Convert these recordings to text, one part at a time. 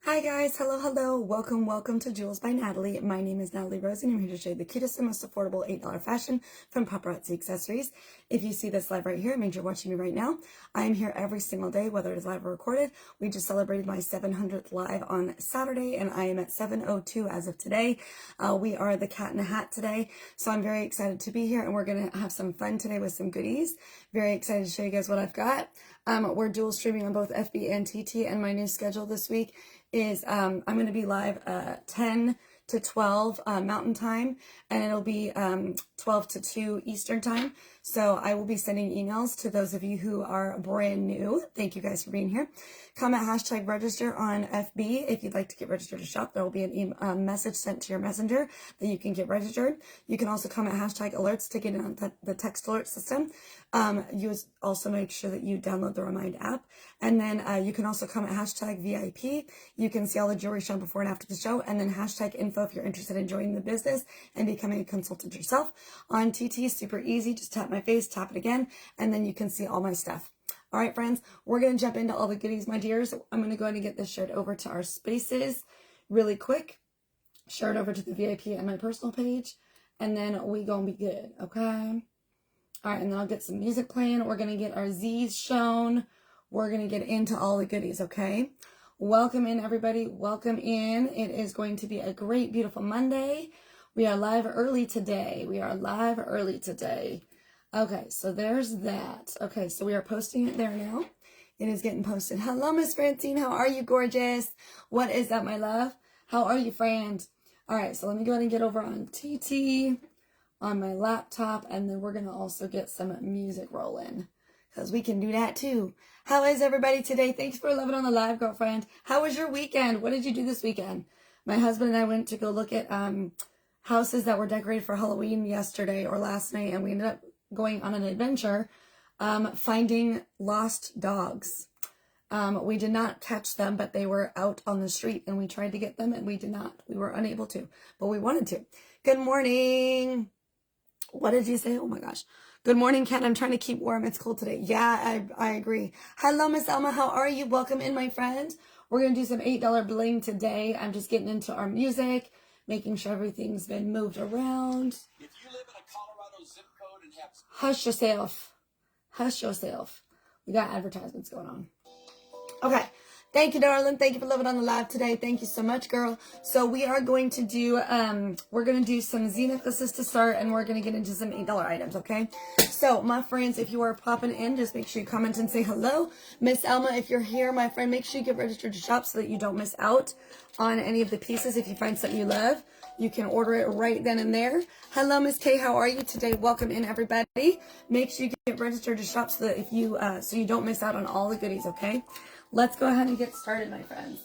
Hi guys, hello, welcome to Jewelz by Natalie. My name is Natalie Rozie and I'm here to show you the cutest and most affordable $8 fashion from Paparazzi accessories. If you see this live right here, it means you're watching me right now. I am here every single day, whether it is live or recorded. We just celebrated my 700th live on Saturday and I am at 7:02 as of today. We are the cat in a hat today, so I'm very excited to be here and we're going to have some fun today with some goodies. Very excited to show you guys what I've got. We're dual streaming on both FB and TT, and my new schedule this week is I'm going to be live 10 to 12 Mountain Time, and it'll be 12 to 2 Eastern Time. So I will be sending emails to those of you who are brand new. Thank you guys for being here. Comment hashtag register on FB if you'd like to get registered to shop. There will be a message sent to your messenger that you can get registered. You can also comment hashtag alerts to get in on the text alert system. You also make sure that you download the Remind app. And then you can also comment hashtag VIP. You can see all the jewelry shown before and after the show. And then hashtag info if you're interested in joining the business and becoming a consultant yourself. On TT, super easy. Just tap my face, tap it again, and then you can see all my stuff. All right, friends, we're going to jump into all the goodies, my dears. I'm going to go ahead and get this shirt over to our spaces really quick. Shirt over to the VIP and my personal page. And then we going to be good, okay? All right, and then I'll get some music playing. We're going to get our Z's shown. We're going to get into all the goodies, okay? Welcome in, everybody. Welcome in. It is going to be a great, beautiful Monday. We are live early today. Okay, so there's that. Okay, so we are posting it there now. It is getting posted. Hello, Miss Francine. How are you, gorgeous? What is up, my love? How are you, friend? All right, so let me go ahead and get over on TT on my laptop, and then we're going to also get some music rolling because we can do that too. How is everybody today? Thanks for loving on the live, girlfriend. How was your weekend? What did you do this weekend? My husband and I went to go look at houses that were decorated for Halloween yesterday or last night, and we ended up going on an adventure finding lost dogs. We did not catch them, but they were out on the street and we tried to get them and we did not. We were unable to, but we wanted to. Good morning. What did you say? Oh my gosh. Good morning, Kat. I'm trying to keep warm. It's cold today. Yeah, I agree. Hello, Miss Elma. How are you? Welcome in, my friend. We're going to do some $8 bling today. I'm just getting into our music, making sure everything's been moved around. If you live in a Colorado zip code and have... Hush yourself. Hush yourself. We got advertisements going on. Okay. Thank you, darling. Thank you for living on the live today. Thank you so much, girl. So we are going to do, we're going to do some Z necklaces to start, and we're going to get into some $8 items, okay? So, my friends, if you are popping in, just make sure you comment and say hello. Miss Elma, if you're here, my friend, make sure you get registered to shop so that you don't miss out on any of the pieces. If you find something you love, you can order it right then and there. Hello, Miss K. How are you today? Welcome in, everybody. Make sure you get registered to shop so that if you, so you don't miss out on all the goodies, okay? Let's go ahead and get started, my friends.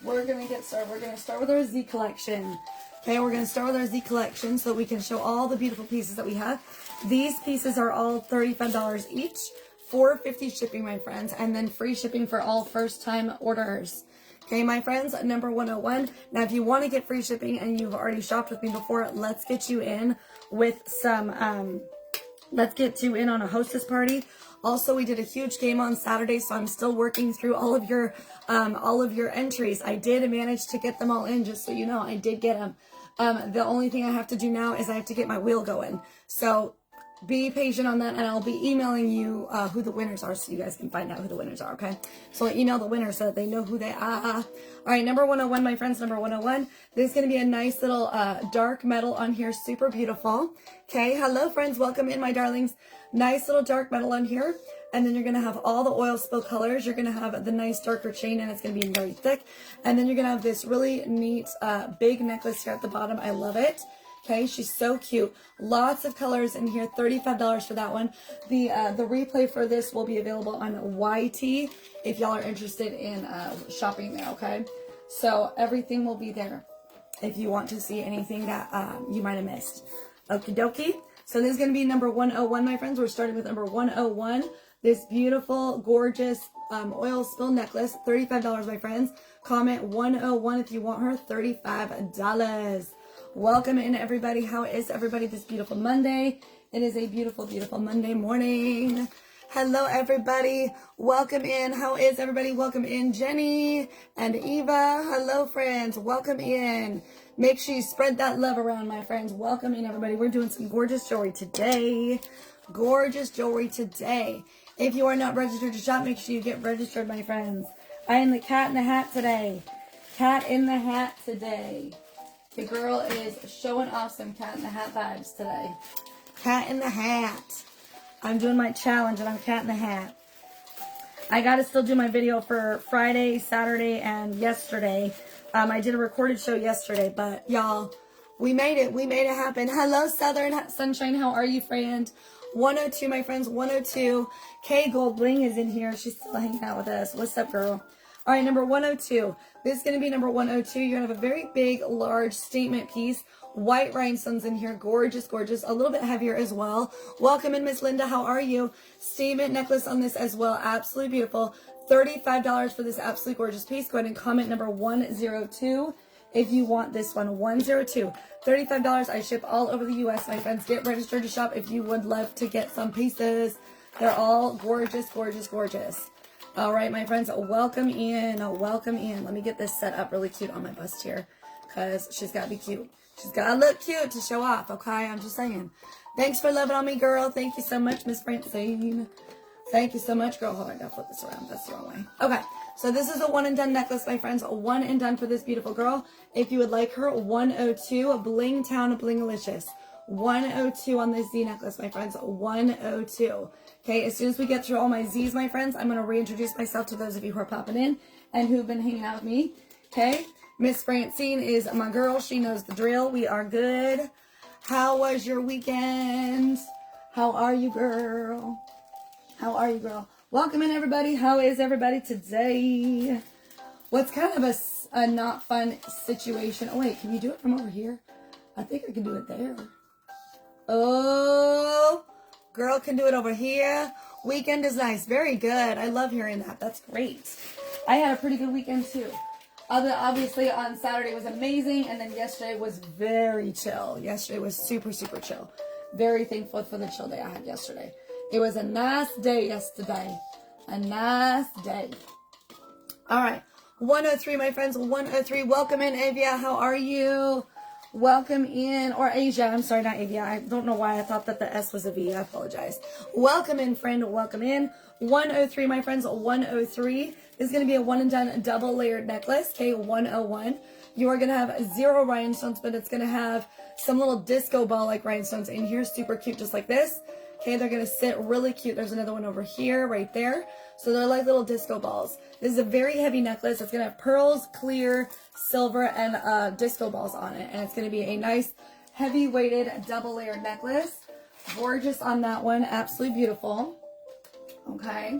We're going to get started. We're going to start with our Z collection. Okay, we're going to start with our Z collection so we can show all the beautiful pieces that we have. These pieces are all $35 each, $4.50 shipping, my friends, and then free shipping for all first-time orders. Okay, my friends, number 101. Now, if you want to get free shipping and you've already shopped with me before, let's get you in with some, let's get you in on a hostess party. Also, we did a huge game on Saturday, so I'm still working through all of your entries. I did manage to get them all in, just so you know. I did get them. The only thing I have to do now is I have to get my wheel going. So be patient on that, and I'll be emailing you who the winners are so you guys can find out who the winners are, okay? So I'll email the winners so that they know who they are. All right, number 101, my friends, number 101. There's going to be a nice little dark metal on here, super beautiful. Okay, hello, friends. Welcome in, my darlings. Nice little dark metal on here. And then you're going to have all the oil spill colors. You're going to have the nice darker chain, and it's going to be very thick. And then you're going to have this really neat big necklace here at the bottom. I love it. Okay, she's so cute. Lots of colors in here. $35 for that one. The replay for this will be available on YT if y'all are interested in shopping there, okay? So everything will be there if you want to see anything that you might have missed. Okie dokie. So this is going to be number 101, my friends. We're starting with number 101. This beautiful, gorgeous oil spill necklace. $35, my friends. Comment 101 if you want her. $35. Welcome in, everybody. How is everybody this beautiful Monday? It is a beautiful, beautiful Monday morning. Hello, everybody. Welcome in. How is everybody? Welcome in, Jenny and Eva. Hello, friends. Welcome in. Make sure you spread that love around, my friends. Welcome in, everybody. We're doing some gorgeous jewelry today. Gorgeous jewelry today. If you are not registered to shop, make sure you get registered, my friends. I am the cat in the hat today. Cat in the hat today. The girl is showing off some cat in the hat vibes today. Cat in the hat. I'm doing my challenge and I'm cat in the hat. I got to still do my video for Friday, Saturday, and yesterday. I did a recorded show yesterday, but y'all, we made it. We made it happen. Hello, Southern Sunshine. How are you, friend? 102, my friends. 102. Kay Gold Bling is in here. She's still hanging out with us. What's up, girl? All right, number 102. This is going to be number 102. You're going to have a very big, large statement piece. White rhinestones in here. Gorgeous, gorgeous. A little bit heavier as well. Welcome in, Miss Linda. How are you? Statement necklace on this as well. Absolutely beautiful. $35 for this absolutely gorgeous piece. Go ahead and comment number 102 if you want this one. 102. $35. I ship all over the U.S. My friends, get registered to shop if you would love to get some pieces. They're all gorgeous, gorgeous, gorgeous. All right, my friends, welcome in. Welcome in. Let me get this set up really cute on my bust here because she's got to be cute. She's got to look cute to show off, okay? I'm just saying. Thanks for loving on me, girl. Thank you so much, Miss Francine. Thank you so much, girl. Hold on, I got to flip this around. That's the wrong way. Okay, so this is a one and done necklace, my friends. A one and done for this beautiful girl. If you would like her, 102, a Bling Town Blingalicious. 102 on this Z necklace, my friends. 102. Okay, as soon as we get through all my Z's, my friends, I'm going to reintroduce myself to those of you who are popping in and who've been hanging out with me. Okay, Miss Francine is my girl. She knows the drill. We are good. How was your weekend? How are you, girl? How are you, girl? Welcome in, everybody. How is everybody today? What's kind of a not fun situation? Oh, wait, can you do it from over here? I think I can do it there. Oh, girl can do it over here. Weekend is nice. Very good. I love hearing that. That's great. I had a pretty good weekend, too. Obviously, on Saturday was amazing, and then yesterday was very chill. Yesterday was super, super chill. Very thankful for the chill day I had yesterday. It was a nice day yesterday. A nice day. All right. 103, my friends. 103. Welcome in, Avia. How are you? Welcome in. Or Asia. I'm sorry, not Avia. I don't know why I thought that the S was a V. I apologize. Welcome in, friend. Welcome in. 103, my friends. 103. This is going to be a one and done double layered necklace. Okay, 101. You are going to have 0 rhinestones, but it's going to have some little disco ball like rhinestones in here. Super cute, just like this. Okay, they're going to sit really cute. There's another one over here, right there. So they're like little disco balls. This is a very heavy necklace. It's going to have pearls, clear, silver, and disco balls on it. And it's going to be a nice, heavy-weighted, double-layered necklace. Gorgeous on that one. Absolutely beautiful. Okay.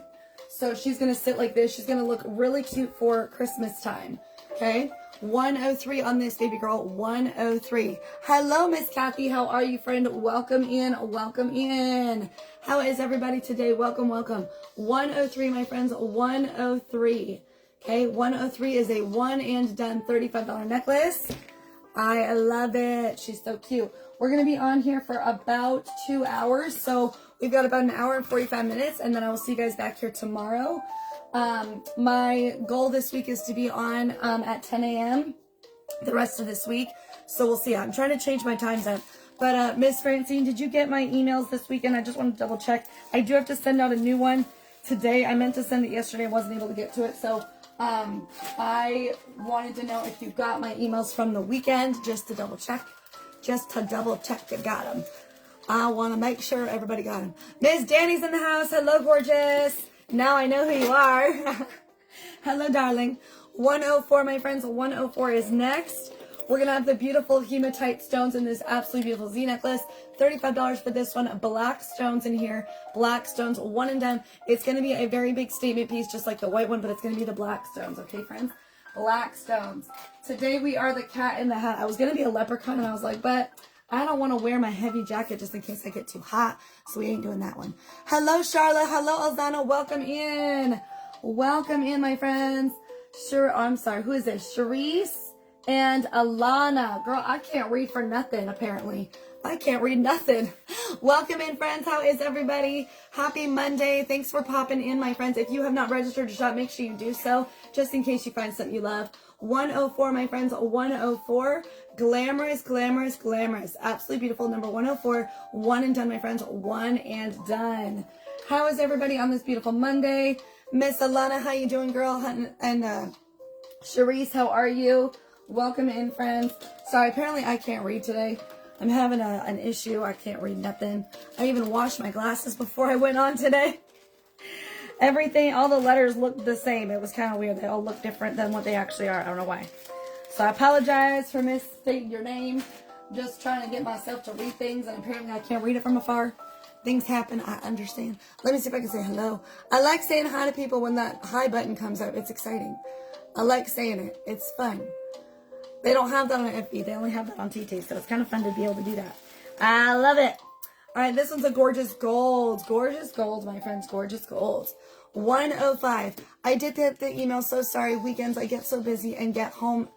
So she's going to sit like this. She's going to look really cute for Christmas time. Okay. 103 on this, baby girl. 103. Hello, Miss Kathy. How are you, friend? Welcome in. Welcome in. How is everybody today? Welcome, welcome. 103, my friends. 103. Okay, 103 is a one and done $35 necklace. I love it. She's so cute. We're going to be on here for about 2 hours. So we've got about an hour and 45 minutes, and then I will see you guys back here tomorrow. My goal this week is to be on at 10 a.m. the rest of this week. So we'll see. I'm trying to change my times up. But Miss Francine, did you get my emails this weekend? I just want to double check. I do have to send out a new one today. I meant to send it yesterday. I wasn't able to get to it. So I wanted to know if you got my emails from the weekend, just to double check. Just to double check you got them. I want to make sure everybody got them. Miss Danny's in the house. Hello, gorgeous. Now I know who you are. Hello, darling. 104, my friends. 104 is next. We're going to have the beautiful hematite stones in this absolutely beautiful Z necklace. $35 for this one. Black stones in here. Black stones, one and done. It's going to be a very big statement piece, just like the white one, but it's going to be the black stones. Okay, friends? Black stones. Today we are the cat in the hat. I was going to be a leprechaun, and I was like, but I don't want to wear my heavy jacket just in case I get too hot, so we ain't doing that one. Hello, Charlotte. Hello, Alzana. Welcome in. Welcome in, my friends. Sure, I'm sorry. Who is this? Charisse and Alana. Girl, I can't read for nothing, apparently. I can't read nothing. Welcome in, friends. How is everybody? Happy Monday. Thanks for popping in, my friends. If you have not registered to shop, make sure you do so, just in case you find something you love. 104, my friends, 104. Glamorous, glamorous, glamorous. Absolutely beautiful. Number 104. One and done, my friends. One and done. How is everybody on this beautiful Monday? Miss Alana, how you doing, girl? And Charisse, how are you? Welcome in, friends. Sorry, apparently I can't read today. I'm having an issue. I can't read nothing. I even washed my glasses before I went on today. Everything, all the letters looked the same. It was kind of weird. They all look different than what they actually are. I don't know why. So I apologize for misstating your name. Just trying to get myself to read things, and apparently I can't read it from afar. Things happen. I understand. Let me see if I can say hello. I like saying hi to people when that hi button comes up. It's exciting. I like saying it. It's fun. They don't have that on FB. They only have that on TT, so it's kind of fun to be able to do that. I love it. All right, this one's a gorgeous gold. Gorgeous gold, my friends. Gorgeous gold. 105. I did get the email. So sorry. Weekends, I get so busy and get home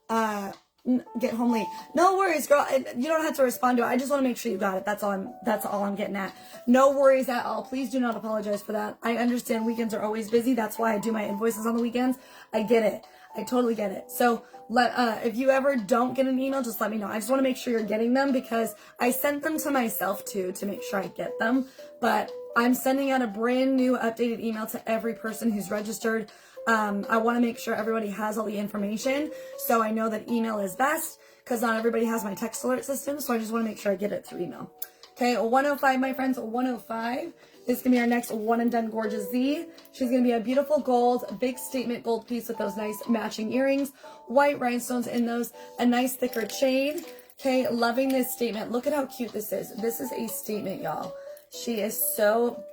late. No worries, girl. You don't have to respond to it. I just want to make sure you got it. That's all I'm getting at. No worries at all. Please do not apologize for that. I understand weekends are always busy. That's why I do my invoices on the weekends. I get it. I totally get it. So if you ever don't get an email, just let me know. I just want to make sure you're getting them because I sent them to myself too to make sure I get them. But I'm sending out a brand new updated email to every person who's registered. I want to make sure everybody has all the information. So I know that email is best because not everybody has my text alert system. So I just want to make sure I get it through email. Okay, 105, my friends, 105. This is going to be our next one and done gorgeous Z. She's going to be a beautiful gold, big statement gold piece with those nice matching earrings, white rhinestones in those, a nice thicker chain. Okay, loving this statement. Look at how cute this is. This is a statement, y'all. She is so,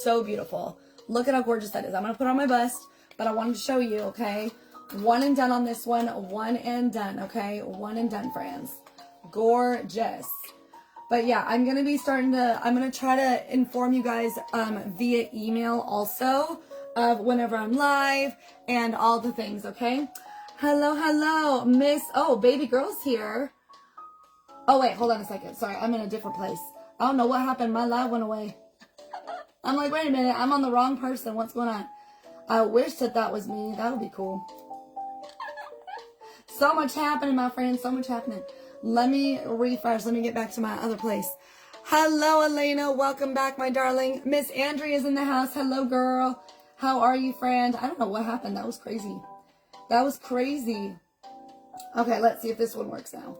so beautiful. Look at how gorgeous that is. I'm going to put it on my bust, but I wanted to show you, okay? One and done on this one. One and done, okay? One and done, friends. Gorgeous. But yeah, I'm going to try to inform you guys via email also of whenever I'm live and all the things, okay? Hello, hello, Miss, baby girl's here. Oh, wait, hold on a second. Sorry, I'm in a different place. I don't know what happened. My live went away. I'm like, wait a minute, I'm on the wrong person. What's going on? I wish that was me. That would be cool. So much happening, my friends. So much happening. Let me refresh. Let me get back to my other place. Hello, Elena. Welcome back, my darling. Miss Andrea's in the house. Hello, girl. How are you, friend? I don't know what happened. That was crazy. That was crazy. Okay, let's see if this one works now.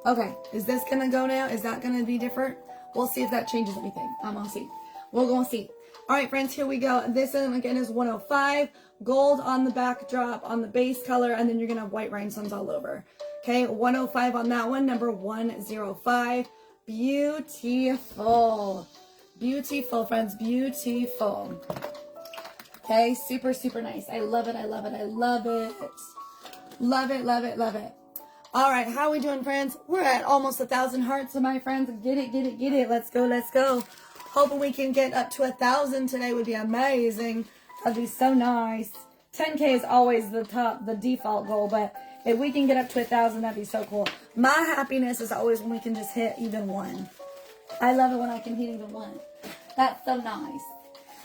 Okay, is this going to go now? Is that going to be different? We'll see if that changes anything. I'm going to see. We're going to see. All right, friends, here we go. This one, again, is 105. Gold on the backdrop, on the base color, and then you're going to have white rhinestones all over. Okay, 105 on that one. Number 105. Beautiful. Beautiful, friends. Beautiful. Okay, super, super nice. I love it. I love it. I love it. Love it, love it, love it. All right, how are we doing, friends? We're at almost 1,000 hearts, my friends. Get it, get it, get it. Let's go, let's go. Hoping we can get up to 1,000 today would be amazing. That'd be so nice. 10K is always the default goal, but if we can get up to 1,000, that'd be so cool. My happiness is always when we can just hit even one. I love it when I can hit even one. That's so nice.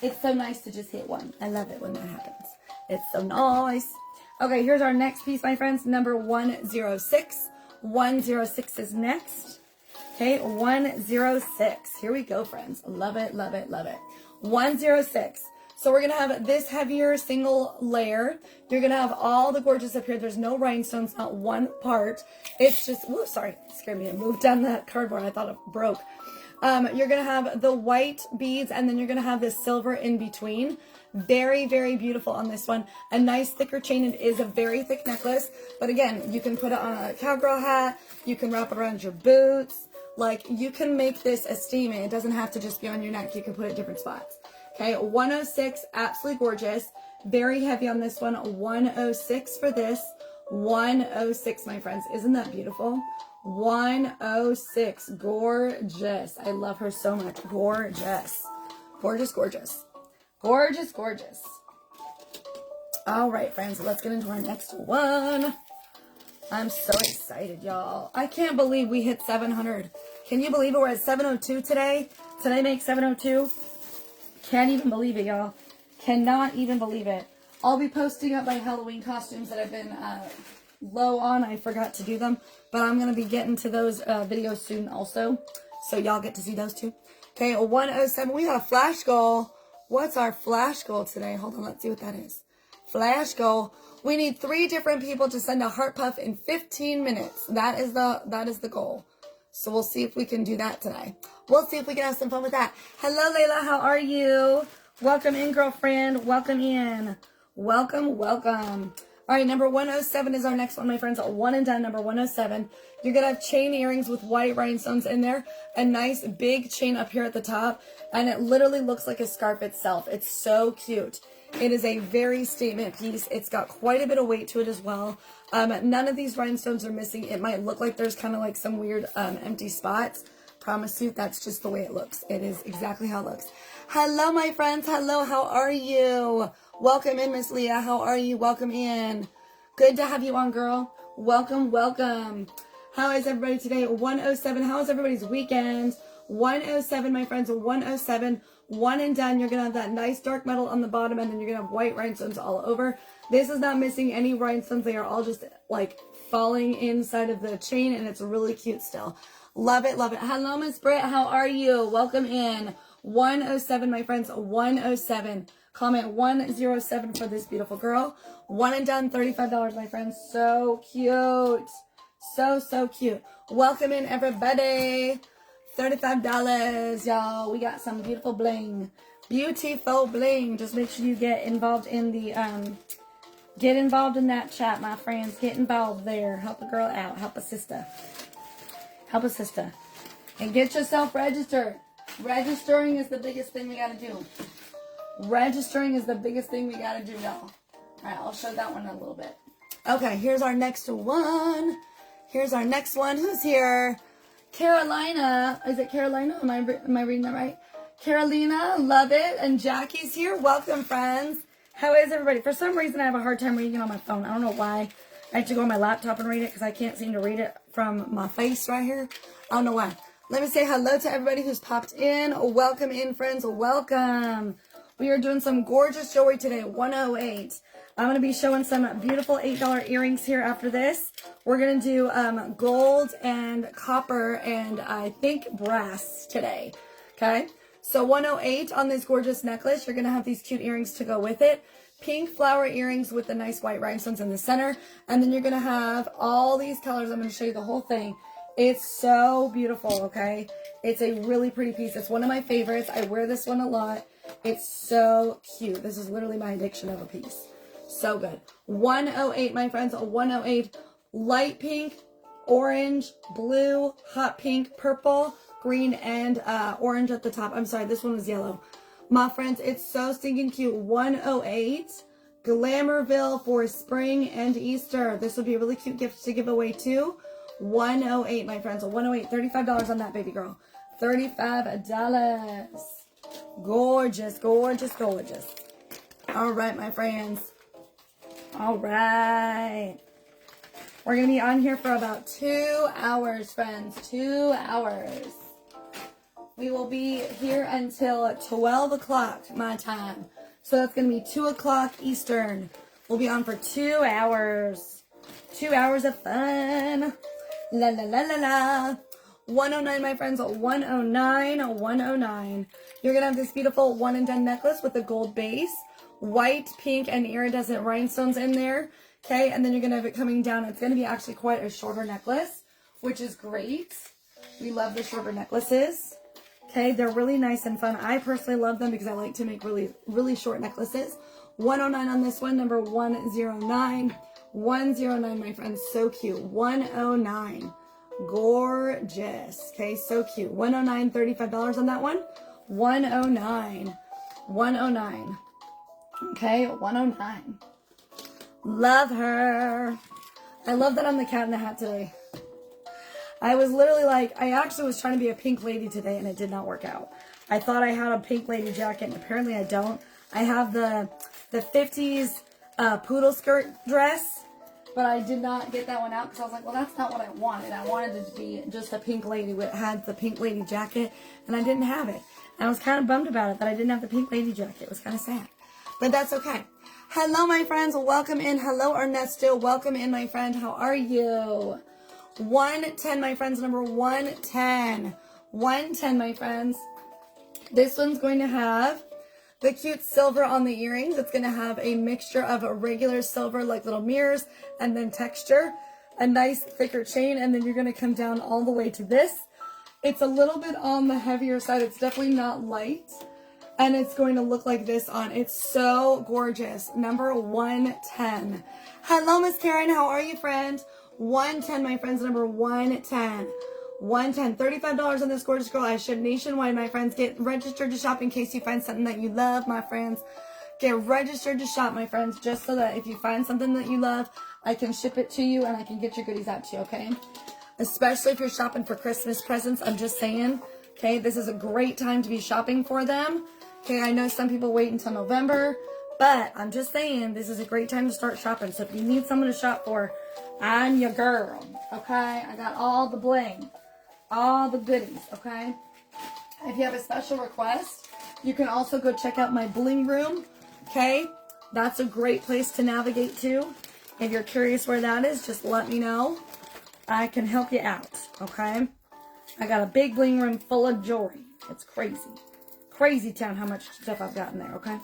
It's so nice to just hit one. I love it when that happens. It's so nice. Okay, here's our next piece, my friends. Number 106. 106 is next. Okay, 106. Here we go, friends. Love it, love it, love it. 106. So we're going to have this heavier single layer. You're going to have all the gorgeous up here. There's no rhinestones, not one part. It's just, whoo, sorry, it scared me. I moved down that cardboard. I thought it broke. You're going to have the white beads, and then you're going to have this silver in between. Very, very beautiful on this one. A nice thicker chain. It is a very thick necklace. But again, you can put it on a cowgirl hat. You can wrap it around your boots. Like, you can make this a statement. It doesn't have to just be on your neck. You can put it different spots. Okay, 106, absolutely gorgeous. Very heavy on this one. 106 for this. 106, my friends. Isn't that beautiful? 106. Gorgeous. I love her so much. Gorgeous. Gorgeous, gorgeous. Gorgeous, gorgeous. All right, friends. Let's get into our next one. I'm so excited, y'all. I can't believe we hit 700. Can you believe it? We're at 7:02 today. Today makes 7:02. Can't even believe it, y'all. Cannot even believe it. I'll be posting up my Halloween costumes that I've been low on. I forgot to do them. But I'm going to be getting to those videos soon also. So y'all get to see those too. Okay, 107. We got a flash goal. What's our flash goal today? Hold on, let's see what that is. Flash goal. We need 3 different people to send a heart puff in 15 minutes. That is the goal. So we'll see if we can do that today. We'll see if we can have some fun with that. Hello, Layla. How are you? Welcome in, girlfriend. Welcome in. Welcome, welcome. All right, number 107 is our next one, my friends. One and done, number 107. You're going to have chain earrings with white rhinestones in there. A nice big chain up here at the top. And it literally looks like a scarf itself. It's so cute. It is a very statement piece. It's got quite a bit of weight to it as well. None of these rhinestones are missing. It might look like there's kind of like some weird empty spots. Promise you, that's just the way it looks. It is exactly how it looks. Hello, my friends. Hello, how are you? Welcome in, Miss Leah. How are you? Welcome in. Good to have you on, girl. Welcome, welcome. How is everybody today? 107. How is everybody's weekend? 107, my friends. 107. One and done. You're going to have that nice dark metal on the bottom, and then you're going to have white rhinestones all over. This is not missing any rhinestones. They are all just like falling inside of the chain, and it's really cute still. Love it, love it. Hello, Miss Britt. How are you? Welcome in. 107, my friends. 107. Comment 107 for this beautiful girl. One and done. $35, my friends. So cute. So, so cute. Welcome in, everybody. $35, y'all. We got some beautiful bling. Beautiful bling. Just make sure you get involved in the, get involved in that chat, my friends. Get involved there. Help a girl out. Help a sister. Help a sister. And get yourself registered. Registering is the biggest thing we got to do. Registering is the biggest thing we got to do, y'all. All right, I'll show that one in a little bit. Okay, here's our next one. Here's our next one. Who's here? Carolina. Is it Carolina? Am I reading that right? Carolina, love it. And Jackie's here. Welcome, friends. How is everybody? For some reason, I have a hard time reading it on my phone. I don't know why. I have to go on my laptop and read it because I can't seem to read it from my face right here. I don't know why. Let me say hello to everybody who's popped in. Welcome in, friends. Welcome. We are doing some gorgeous jewelry today. 108. I'm going to be showing some beautiful $8 earrings here after this. We're going to do gold and copper and I think brass today. Okay. So 108 on this gorgeous necklace. You're going to have these cute earrings to go with it. Pink flower earrings with the nice white rhinestones in the center. And then you're going to have all these colors. I'm going to show you the whole thing. It's so beautiful, okay? It's a really pretty piece. It's one of my favorites. I wear this one a lot. It's so cute. This is literally my addiction of a piece. So good. 108, my friends. 108. Light pink, orange, blue, hot pink, purple, green, and orange at the top. I'm sorry, this one was yellow. My friends, it's so stinking cute. 108. Glamourville for spring and Easter. This would be a really cute gift to give away too. 108, my friends. 108. $35 on that, baby girl. $35. Gorgeous, gorgeous, gorgeous. All right, my friends. All right. We're going to be on here for about 2 hours, friends. 2 hours. We will be here until 12 o'clock my time. So that's going to be 2 o'clock Eastern. We'll be on for 2 hours. 2 hours of fun. La la la la la. 109, my friends. 109. 109. You're going to have this beautiful one and done necklace with a gold base. White, pink, and iridescent rhinestones in there. Okay, and then you're going to have it coming down. It's going to be actually quite a shorter necklace, which is great. We love the shorter necklaces. Okay, they're really nice and fun. I personally love them because I like to make really, really short necklaces. 109 on this one, number 109. 109, my friends, so cute. 109. Gorgeous. Okay, so cute. 109, $35 on that one. 109. 109. Okay, 109. Love her. I love that I'm the cat in the hat today. I was literally like, I actually was trying to be a pink lady today and it did not work out. I thought I had a pink lady jacket and apparently I don't. I have the 50s poodle skirt dress but I did not get that one out because I was like, well, that's not what I wanted. I wanted it to be just a pink lady. It had the pink lady jacket, and I didn't have it. And I was kind of bummed about it that I didn't have the pink lady jacket. It was kind of sad, but that's okay. Hello, my friends. Welcome in. Hello, Ernesto. Welcome in, my friend. How are you? 110, my friends. Number 110. 110, my friends. This one's going to have the cute silver on the earrings. It's going to have a mixture of a regular silver, like little mirrors, and then texture. A nice thicker chain, and then you're going to come down all the way to this. It's a little bit on the heavier side. It's definitely not light. And it's going to look like this on. It's so gorgeous. Number 110. Hello, Miss Karen. How are you, friend? 110, my friends. Number 110. 110. $35 on this gorgeous girl. I ship nationwide, my friends. Get registered to shop in case you find something that you love, my friends. Get registered to shop, my friends, just so that if you find something that you love, I can ship it to you and I can get your goodies out to you, okay? Especially if you're shopping for Christmas presents. I'm just saying, okay? This is a great time to be shopping for them. Okay, I know some people wait until November, but I'm just saying this is a great time to start shopping. So if you need someone to shop for, I'm your girl, okay? I got all the bling, all the goodies, okay? If you have a special request, you can also go check out my bling room, okay? That's a great place to navigate to. If you're curious where that is, just let me know. I can help you out, okay? I got a big bling room full of jewelry. It's crazy. Crazy town how much stuff I've got in there, okay?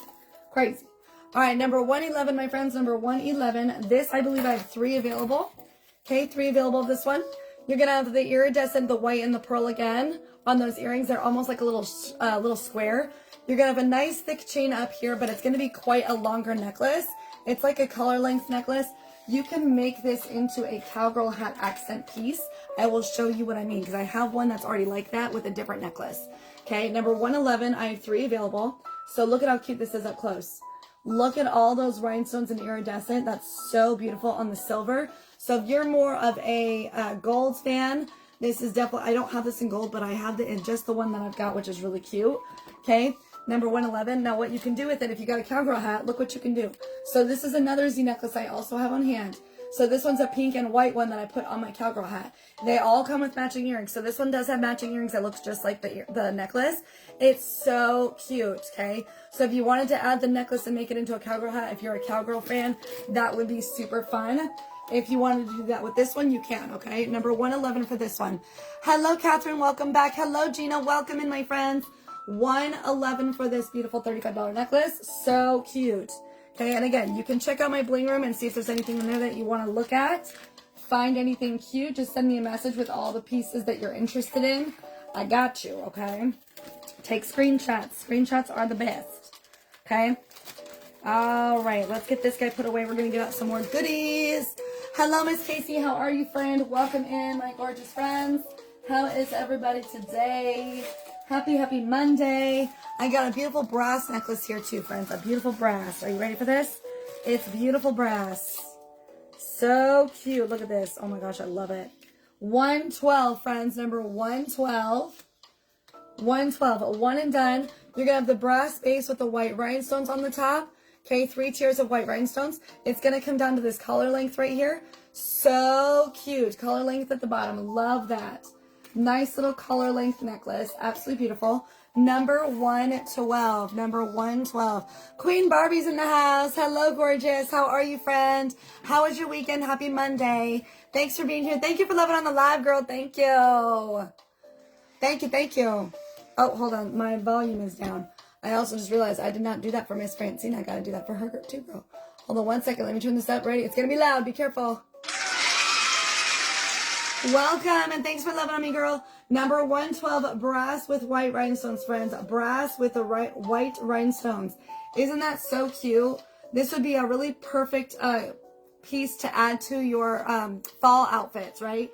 Crazy. All right, number 111, my friends, number 111. This, I believe I have 3 available. Okay, 3 available of this one. You're going to have the iridescent, the white, and the pearl again on those earrings. They're almost like a little square. You're going to have a nice thick chain up here, but it's going to be quite a longer necklace. It's like a color length necklace. You can make this into a cowgirl hat accent piece. I will show you what I mean because I have one that's already like that with a different necklace. Okay, number 111, I have 3 available. So look at how cute this is up close. Look at all those rhinestones and iridescent. That's so beautiful on the silver. So if you're more of a gold fan, this is definitely, I don't have this in gold, but I have it in just the one that I've got, which is really cute. Okay, number 111. Now what you can do with it, if you got a cowgirl hat, look what you can do. So this is another Z necklace I also have on hand. So this one's a pink and white one that I put on my cowgirl hat. They all come with matching earrings. So this one does have matching earrings that looks just like the necklace. It's so cute, okay? So if you wanted to add the necklace and make it into a cowgirl hat, if you're a cowgirl fan, that would be super fun. If you wanted to do that with this one, you can, okay? Number 111 for this one. Hello, Catherine. Welcome back. Hello, Gina. Welcome in, my friends. 111 for this beautiful $35 necklace. So cute. Okay, and again, you can check out my bling room and see if there's anything in there that you want to look at. Find anything cute, just send me a message with all the pieces that you're interested in. I got you, okay? Take screenshots. Screenshots are the best, okay? All right, let's get this guy put away. We're going to get out some more goodies. Hello, Miss Casey. How are you, friend? Welcome in, my gorgeous friends. How is everybody today? Happy Monday. I got a beautiful brass necklace here too, friends. A beautiful brass. Are you ready for this? It's beautiful brass. So cute. Look at this. Oh my gosh, I love it. 112, friends. Number 112. 112. One and done. You're going to have the brass base with the white rhinestones on the top. Okay, 3 tiers of white rhinestones. It's going to come down to this collar length right here. So cute. Collar length at the bottom. Love that. Nice little collar length necklace. Absolutely beautiful. Number 112. Number 112. Queen Barbie's in the house. Hello, gorgeous. How are you, friend? How was your weekend? Happy Monday. Thanks for being here. Thank you for loving on the live, girl. Thank you. Thank you. Oh, hold on. My volume is down. I also just realized I did not do that for Miss Francine. I got to do that for her too, girl. Hold on one second. Let me turn this up. Ready? It's going to be loud. Be careful. Welcome, and thanks for loving on me, girl. Number 112, brass with white rhinestones, friends. Brass with the white rhinestones. Isn't that so cute? This would be a really perfect piece to add to your fall outfits, right?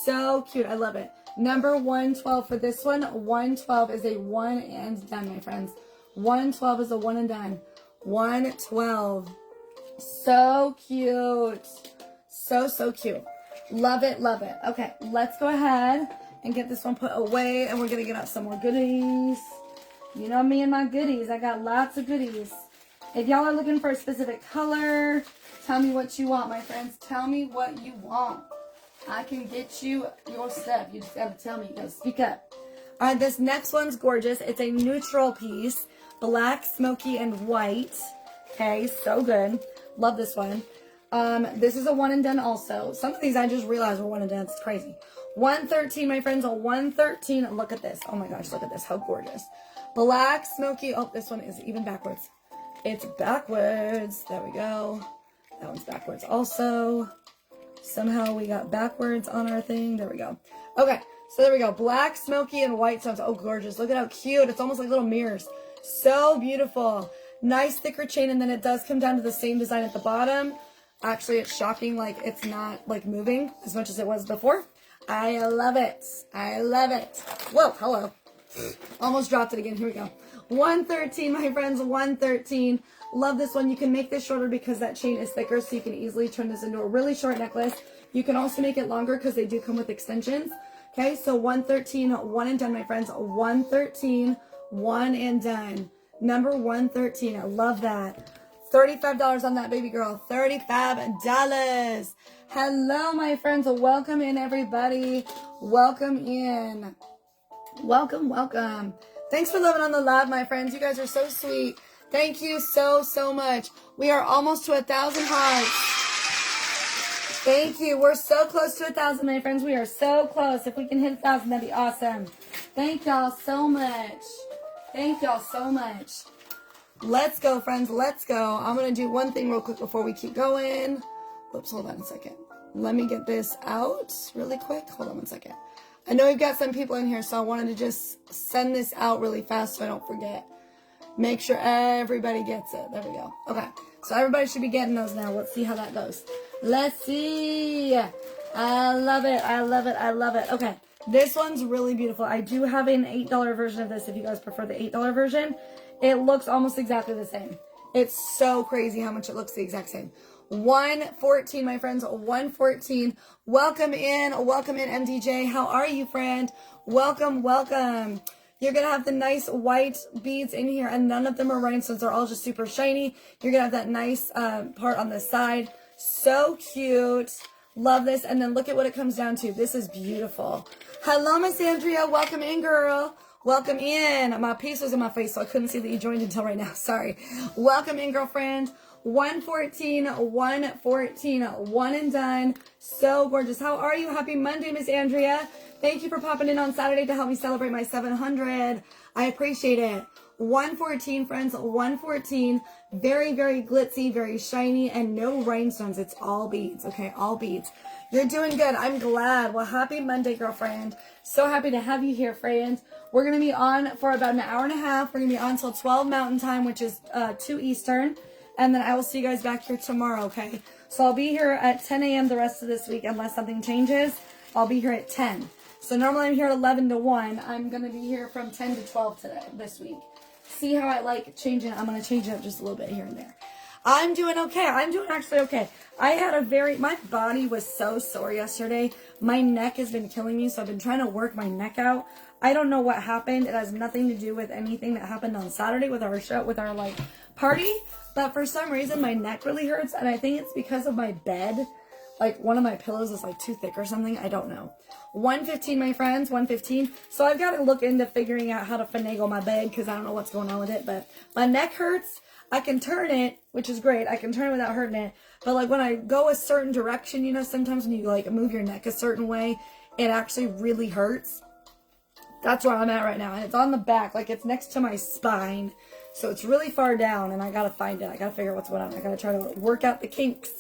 So cute. I love it. Number 112 for this one. 112 is a one and done, my friends. 112 is a one and done. 112. So cute. So cute. Love it, love it. Okay, let's go ahead and get this one put away, and we're going to get out some more goodies. You know me and my goodies. I got lots of goodies. If y'all are looking for a specific color, Tell me what you want, my friends. Tell me what you want. I can get you your stuff. You just gotta tell me. You gotta speak up. All right, this next one's gorgeous. It's a neutral piece. Black, smoky, and white. Okay, so good. Love this one. This is a one and done also. Some of these I just realized were one and done. It's crazy. 113, my friends. A 113. Look at this. Oh my gosh, look at this. How gorgeous. Black, smoky. Oh, this one is even backwards. It's backwards. There we go. That one's backwards also. Somehow we got backwards on our thing. There we go. Okay, so there we go. Black, smoky, and white stones. Oh, gorgeous. Look at how cute. It's almost like little mirrors. So beautiful. Nice thicker chain, and then it does come down to the same design at the bottom. Actually, it's shocking, like it's not like moving as much as it was before. I love it. I love it. Whoa, hello. Almost dropped it again. Here we go. 113, my friends. 113. Love this one. You can make this shorter because that chain is thicker, so you can easily turn this into a really short necklace. You can also make it longer because they do come with extensions. Okay, so 113, one and done, my friends. 113, one and done. Number 113. I love that. $35 on that, baby girl. $35. Hello, my friends. Welcome in, everybody. Welcome in. Welcome, welcome. Thanks for loving on the live, my friends. You guys are so sweet. Thank you so, so much. We are almost to 1,000 hearts. Thank you. We're so close to 1,000, my friends. We are so close. If we can hit 1,000, that'd be awesome. Thank y'all so much. Thank y'all so much. Let's go, friends. Let's go. I'm going to do one thing real quick before we keep going. Whoops, hold on a second. Let me get this out really quick. Hold on one second. I know we've got some people in here, so I wanted to just send this out really fast so I don't forget. Make sure everybody gets it. There we go. Okay. So everybody should be getting those now. Let's see how that goes. Let's see. I love it. I love it. I love it. Okay. This one's really beautiful. I do have an $8 version of this if you guys prefer the $8 version. It looks almost exactly the same. It's so crazy how much it looks the exact same. 114, my friends. 114. Welcome in, MDJ. How are you, friend? Welcome, welcome. You're going to have the nice white beads in here, and none of them are rhinestones. They're all just super shiny. You're going to have that nice part on the side. So cute. Love this. And then look at what it comes down to. This is beautiful. Hello, Miss Andrea. Welcome in, girl. Welcome in. My piece was in my face, so I couldn't see that you joined until right now. Sorry. Welcome in, girlfriend. 114, 114, one and done. So gorgeous. How are you? Happy Monday, Miss Andrea. Thank you for popping in on Saturday to help me celebrate my 700. I appreciate it. 114, friends. 114. Very, very glitzy, very shiny, and no rhinestones. It's all beads, okay? All beads. You're doing good. I'm glad. Well, happy Monday, girlfriend. So happy to have you here, friend. We're going to be on for about an hour and a half. We're going to be on until 12 Mountain Time, which is 2 Eastern. And then I will see you guys back here tomorrow, okay? So I'll be here at 10 a.m. the rest of this week unless something changes. I'll be here at 10. So normally I'm here at 11 to 1. I'm going to be here from 10 to 12 today, this week. See how I like changing it? I'm going to change it up just a little bit here and there. I'm doing okay. I'm doing actually okay. I had my body was so sore yesterday. My neck has been killing me, so I've been trying to work my neck out. I don't know what happened. It has nothing to do with anything that happened on Saturday with our show, with our like party. But for some reason, my neck really hurts, and I think it's because of my bed. Like, one of my pillows is, like, too thick or something. I don't know. 115, my friends. 115. So I've got to look into figuring out how to finagle my bed, because I don't know what's going on with it. But my neck hurts. I can turn it, which is great. I can turn it without hurting it. But, like, when I go a certain direction, you know, sometimes when you, like, move your neck a certain way, it actually really hurts. That's where I'm at right now. And it's on the back. Like, it's next to my spine. So it's really far down, and I gotta find it. I gotta figure out what's going on. I gotta try to work out the kinks.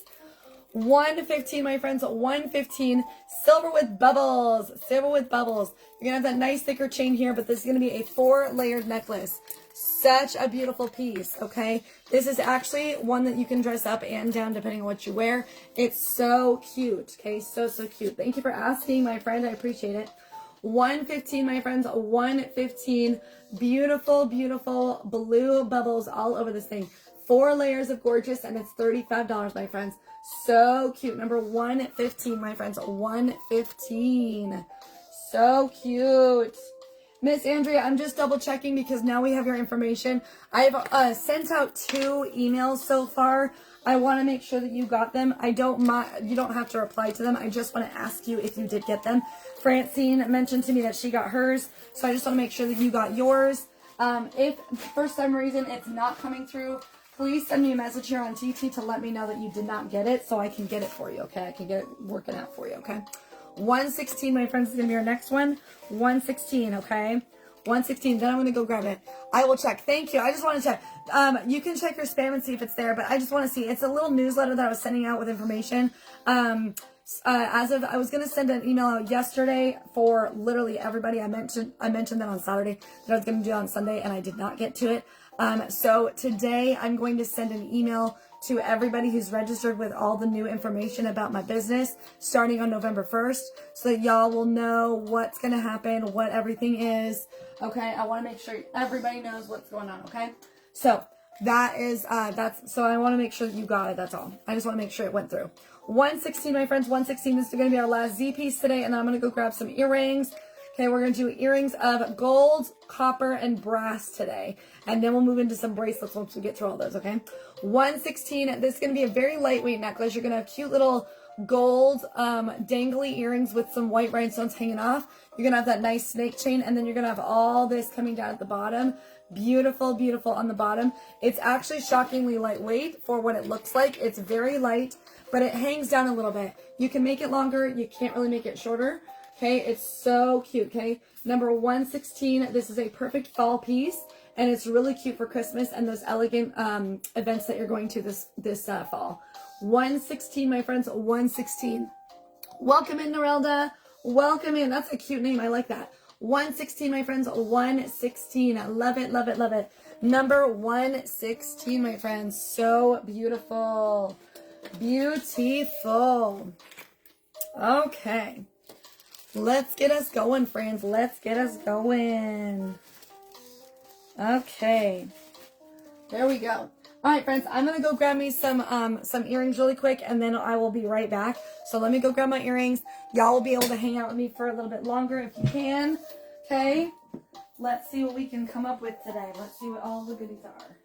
115, my friends. 115. Silver with bubbles. Silver with bubbles. You're gonna have that nice thicker chain here, but this is gonna be a 4-layered necklace. Such a beautiful piece, okay? This is actually one that you can dress up and down depending on what you wear. It's so cute, okay? So, so cute. Thank you for asking, my friend. I appreciate it. 115, my friends. 115. Beautiful, beautiful blue bubbles all over this thing. 4 layers of gorgeous, and it's $35, my friends. So cute. Number 115, my friends. 115. So cute. Miss Andrea, I'm just double checking because now we have your information. I've sent out 2 emails so far. I want to make sure that you got them. I don't mind, you don't have to reply to them. I just want to ask you if you did get them. Francine mentioned to me that she got hers, so I just want to make sure that you got yours. If for some reason it's not coming through, please send me a message here on TT to let me know that you did not get it so I can get it for you, okay? I can get it working out for you, okay? 116, my friends, is going to be our next one. 116, okay? 116. Then I'm going to go grab it. I will check. Thank you. I just want to check. You can check your spam and see if it's there, but I just want to see. It's a little newsletter that I was sending out with information. I was going to send an email out yesterday for literally everybody. I mentioned that on Saturday that I was going to do it on Sunday, and I did not get to it. So today I'm going to send an email to everybody who's registered with all the new information about my business starting on November 1st, so that y'all will know what's going to happen, what everything is. Okay. I want to make sure everybody knows what's going on. Okay. So that is, so I want to make sure that you got it. That's all. I just want to make sure it went through. 116, my friends, 116 is going to be our last Z piece today. And then I'm going to go grab some earrings. Okay, we're going to do earrings of gold, copper, and brass today. And then we'll move into some bracelets once we get through all those, okay? 116, this is going to be a very lightweight necklace. You're going to have cute little gold dangly earrings with some white rhinestones hanging off. You're going to have that nice snake chain, and then you're going to have all this coming down at the bottom. Beautiful, beautiful on the bottom. It's actually shockingly lightweight for what it looks like. It's very light, but it hangs down a little bit. You can make it longer. You can't really make it shorter. Okay, it's so cute, okay? Number 116, this is a perfect fall piece, and it's really cute for Christmas and those elegant events that you're going to this fall. 116, my friends, 116. Welcome in, Norelda. Welcome in. That's a cute name. I like that. 116, my friends, 116. I love it, love it, love it. Number 116, my friends. So beautiful. Beautiful. Okay. Let's get us going, friends. Let's get us going. Okay. There we go. All right, friends. I'm going to go grab me some earrings really quick, and then I will be right back. So let me go grab my earrings. Y'all will be able to hang out with me for a little bit longer if you can. Okay. Let's see what we can come up with today. Let's see what all the goodies are.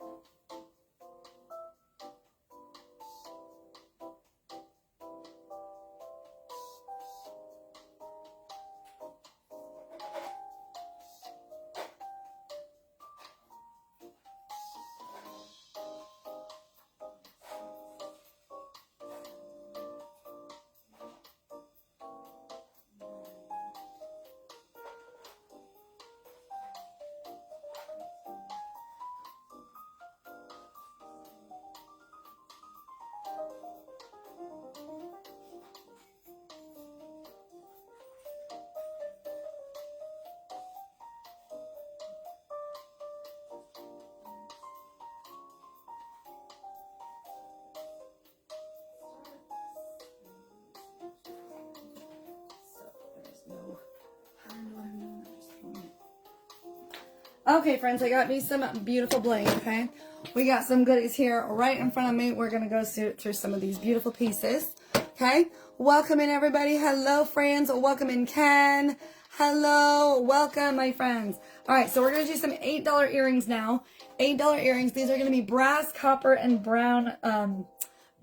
Okay, friends, I got me some beautiful bling, okay? We got some goodies here right in front of me. We're going to go through some of these beautiful pieces, okay? Welcome in, everybody. Hello, friends. Welcome in, Ken. Hello. Welcome, my friends. All right, so we're going to do some $8 earrings now. $8 earrings. These are going to be brass, copper, and brown,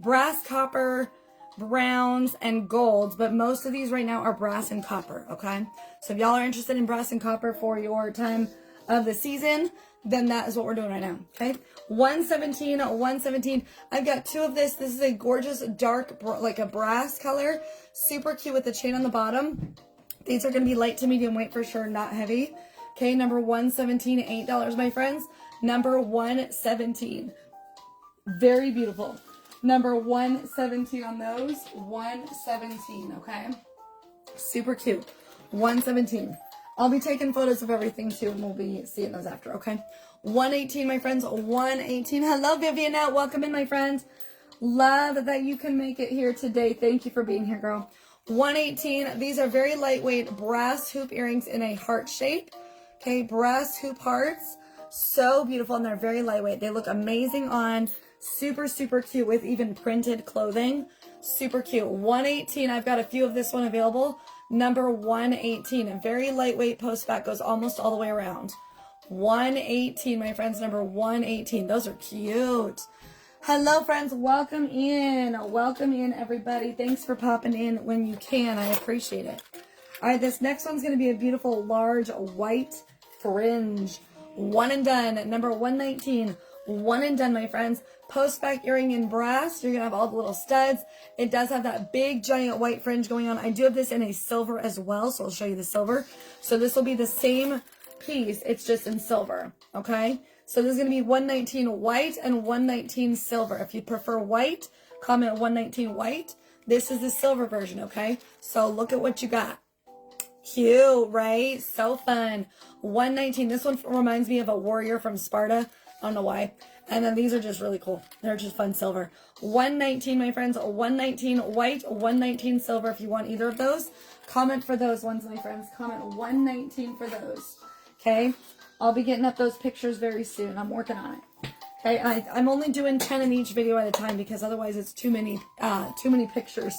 brass, copper, browns, and golds, but most of these right now are brass and copper, okay? So if y'all are interested in brass and copper for your time of the season, then that is what we're doing right now, okay? 117, 117. I've got two of this. This is a gorgeous dark, like a brass color. Super cute with the chain on the bottom. These are going to be light to medium weight for sure, not heavy. Okay, number 117, $8, my friends. Number 117. Very beautiful. Number 117 on those. 117, okay? Super cute. 117. I'll be taking photos of everything too, and we'll be seeing those after, okay? 118, my friends. 118. Hello, Vivianette. Welcome in, my friends. Love that you can make it here today. Thank you for being here, girl. 118. These are very lightweight brass hoop earrings in a heart shape. Okay, brass hoop hearts. So beautiful, and they're very lightweight. They look amazing on. Super, super cute with even printed clothing. Super cute. 118. I've got a few of this one available. Number 118. A very lightweight post back, goes almost all the way around. 118, my friends. Number 118. Those are cute. Hello, friends. Welcome in. Welcome in, everybody. Thanks for popping in when you can. I appreciate it. All right, this next one's going to be a beautiful, large, white fringe. One and done. Number 119. One and done, my friends. Post back earring in brass. You're going to have all the little studs. It does have that big, giant white fringe going on. I do have this in a silver as well, so I'll show you the silver. So this will be the same piece. It's just in silver, okay? So this is going to be 119 white and 119 silver. If you prefer white, comment 119 white. This is the silver version, okay? So look at what you got. Cute, right? So fun. 119. This one reminds me of a warrior from Sparta. I don't know why. And then these are just really cool. They're just fun silver. 119, my friends. 119 white, 119 silver. If you want either of those, comment for those ones, my friends. Comment 119 for those. Okay? I'll be getting up those pictures very soon. I'm working on it. Okay? And I'm only doing 10 in each video at a time because otherwise it's too many pictures.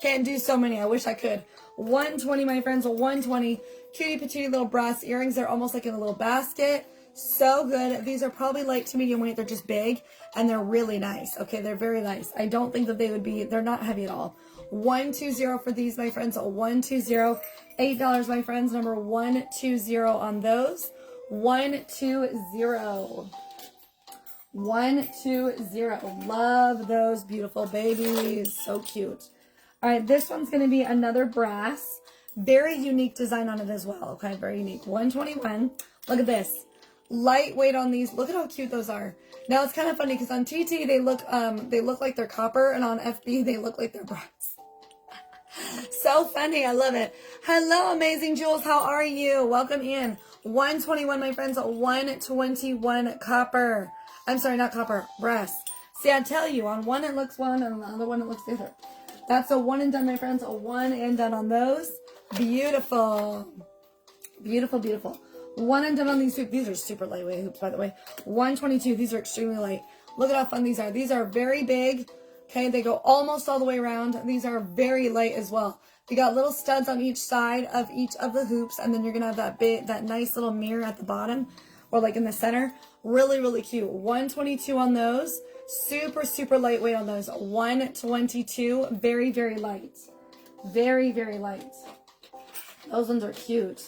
Can't do so many. I wish I could. 120, my friends. 120. Cutie patootie little brass earrings. They're almost like in a little basket. So good. These are probably light to medium weight. They're just big and they're really nice. Okay, they're very nice. I don't think that they would be, they're not heavy at all. 120 for these, my friends. 120. $8, my friends. Number 120 on those. 120. 120. Love those beautiful babies. So cute. All right, this one's going to be another brass. Very unique design on it as well. Okay, very unique. 121. Look at this. Lightweight on these. Look at how cute those are. Now it's kind of funny because on TT they look like they're copper, and on FB they look like they're brass. So funny. I love it. Hello, amazing Jewelz. How are you? Welcome in. 121, my friends. 121 copper. I'm sorry, not copper. Brass. See, I tell you, on one it looks one, and on the other one it looks the other. That's a one and done, my friends. A one and done on those. Beautiful. Beautiful, beautiful. One and done on these hoops. These are super lightweight hoops, by the way. 122. These are extremely light. Look at how fun these are. These are very big. Okay, they go almost all the way around. These are very light as well. You got little studs on each side of each of the hoops, and then you're gonna have that nice little mirror at the bottom, or like in the center. Really, really cute. 122 on those. Super, super lightweight on those. 122. Very, very light. Very, very light. Those ones are cute.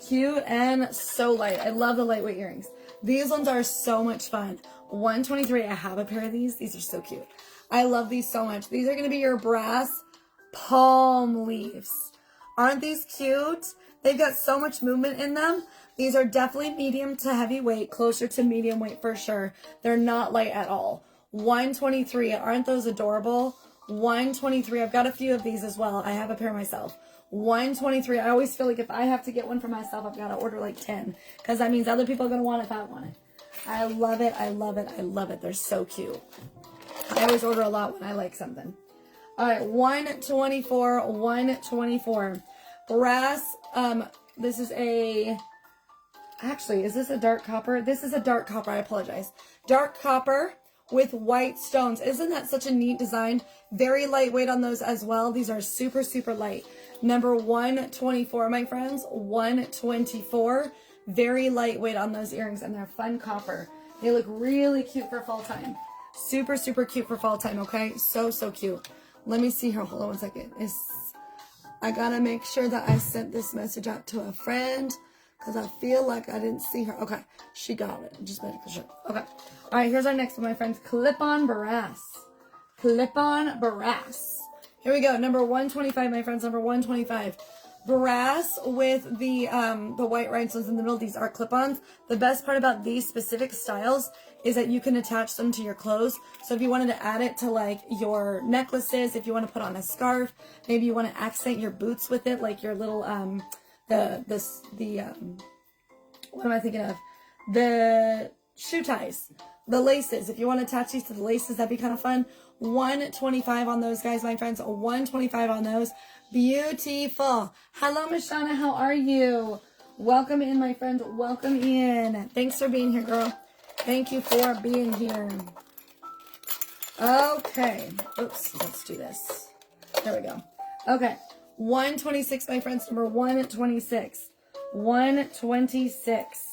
Cute and so light. I love the lightweight earrings. These ones are so much fun. 123. I have a pair of these. These are so cute. I love these so much. These are going to be your brass palm leaves. Aren't these cute? They've got so much movement in them. These are definitely medium to heavy weight, closer to medium weight for sure. They're not light at all. 123. Aren't those adorable? 123. I've got a few of these as well. I have a pair myself. 123. I always feel like if I have to get one for myself, I've got to order like 10. Because that means other people are going to want it if I want it. I love it. I love it. I love it. They're so cute. I always order a lot when I like something. All right. 124. 124. Brass. This is a... Actually, is this a dark copper? This is a dark copper. I apologize. Dark copper with white stones. Isn't that such a neat design? Very lightweight on those as well. These are super, super light. Number 124, my friends. 124. Very lightweight on those earrings, and they're fun copper. They look really cute for fall time. Super, super cute for fall time, okay? So, so cute. Let me see here. Hold on one second. I gotta make sure that I sent this message out to a friend because I feel like I didn't see her. Okay, she got it. Just making sure. Okay. All right, here's our next one, my friends. Clip-on brass. Clip-on brass. Here we go. Number 125, my friends. Number 125. Brass with the white rhinestones in the middle. These are clip-ons. The best part about these specific styles is that you can attach them to your clothes. So if you wanted to add it to like your necklaces, if you want to put on a scarf, maybe you want to accent your boots with it, like your little what am I thinking of? The shoe ties, the laces. If you want to attach these to the laces, that'd be kind of fun. 125 on those, guys, my friends. 125 on those. Beautiful. Hello, Mishana. How are you? Welcome in, my friend. Welcome in. Thanks for being here, girl. Thank you for being here. Okay. Oops. Let's do this. There we go. Okay. 126, my friends. Number 126. 126.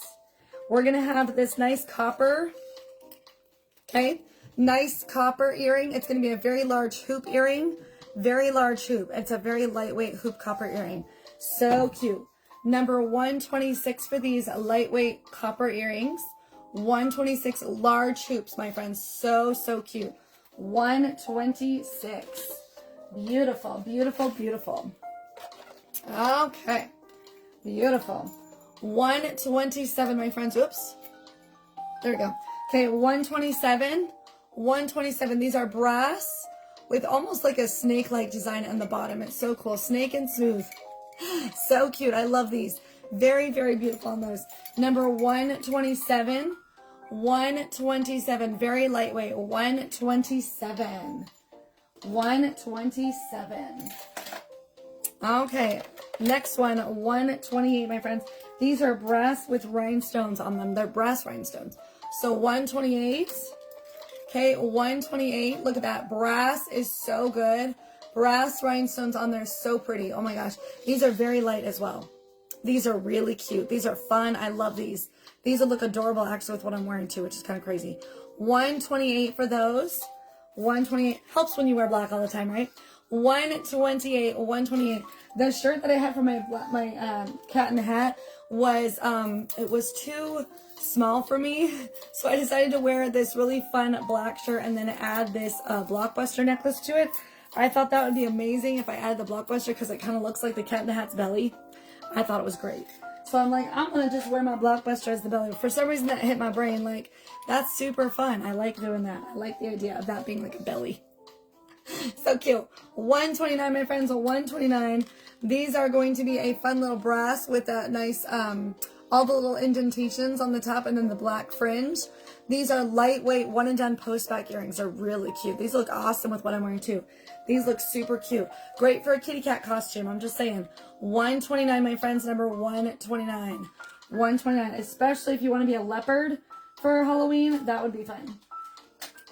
We're going to have this nice copper. Okay. Nice copper earring. It's going to be a very large hoop earring. Very large hoop. It's a very lightweight hoop copper earring. So cute. Number 126 for these lightweight copper earrings. 126 large hoops, my friends. So, so cute. 126. Beautiful, beautiful, beautiful. Okay. Beautiful. 127, my friends. Oops. There we go. Okay, 127. 127. These are brass with almost like a snake-like design on the bottom. It's so cool. Snake and smooth. So cute. I love these. Very, very beautiful on those. Number 127. 127. Very lightweight. 127. 127. Okay. Next one. 128, my friends. These are brass with rhinestones on them. They're brass rhinestones. So 128. Okay, 128. Look at that. Brass is so good. Brass rhinestones on there. So pretty. Oh my gosh. These are very light as well. These are really cute. These are fun. I love these. These will look adorable actually with what I'm wearing too, which is kind of crazy. 128 for those. 128. Helps when you wear black all the time, right? 128. 128. The shirt that I had for my cat in the hat was, it was too small for me. So I decided to wear this really fun black shirt and then add this Blockbuster necklace to it. I thought that would be amazing if I added the Blockbuster because it kind of looks like the cat in the hat's belly. I thought it was great. So I'm like, I'm going to just wear my Blockbuster as the belly. For some reason that hit my brain. Like, that's super fun. I like doing that. I like the idea of that being like a belly. So cute. 129, my friends. 129. These are going to be a fun little brass with a nice, all the little indentations on the top and then the black fringe. These are lightweight one and done post back earrings. They're really cute. These look awesome with what I'm wearing too. These look super cute. Great for a kitty cat costume. I'm just saying. 129, my friends. Number 129. 129. Especially if you want to be a leopard for Halloween. That would be fun.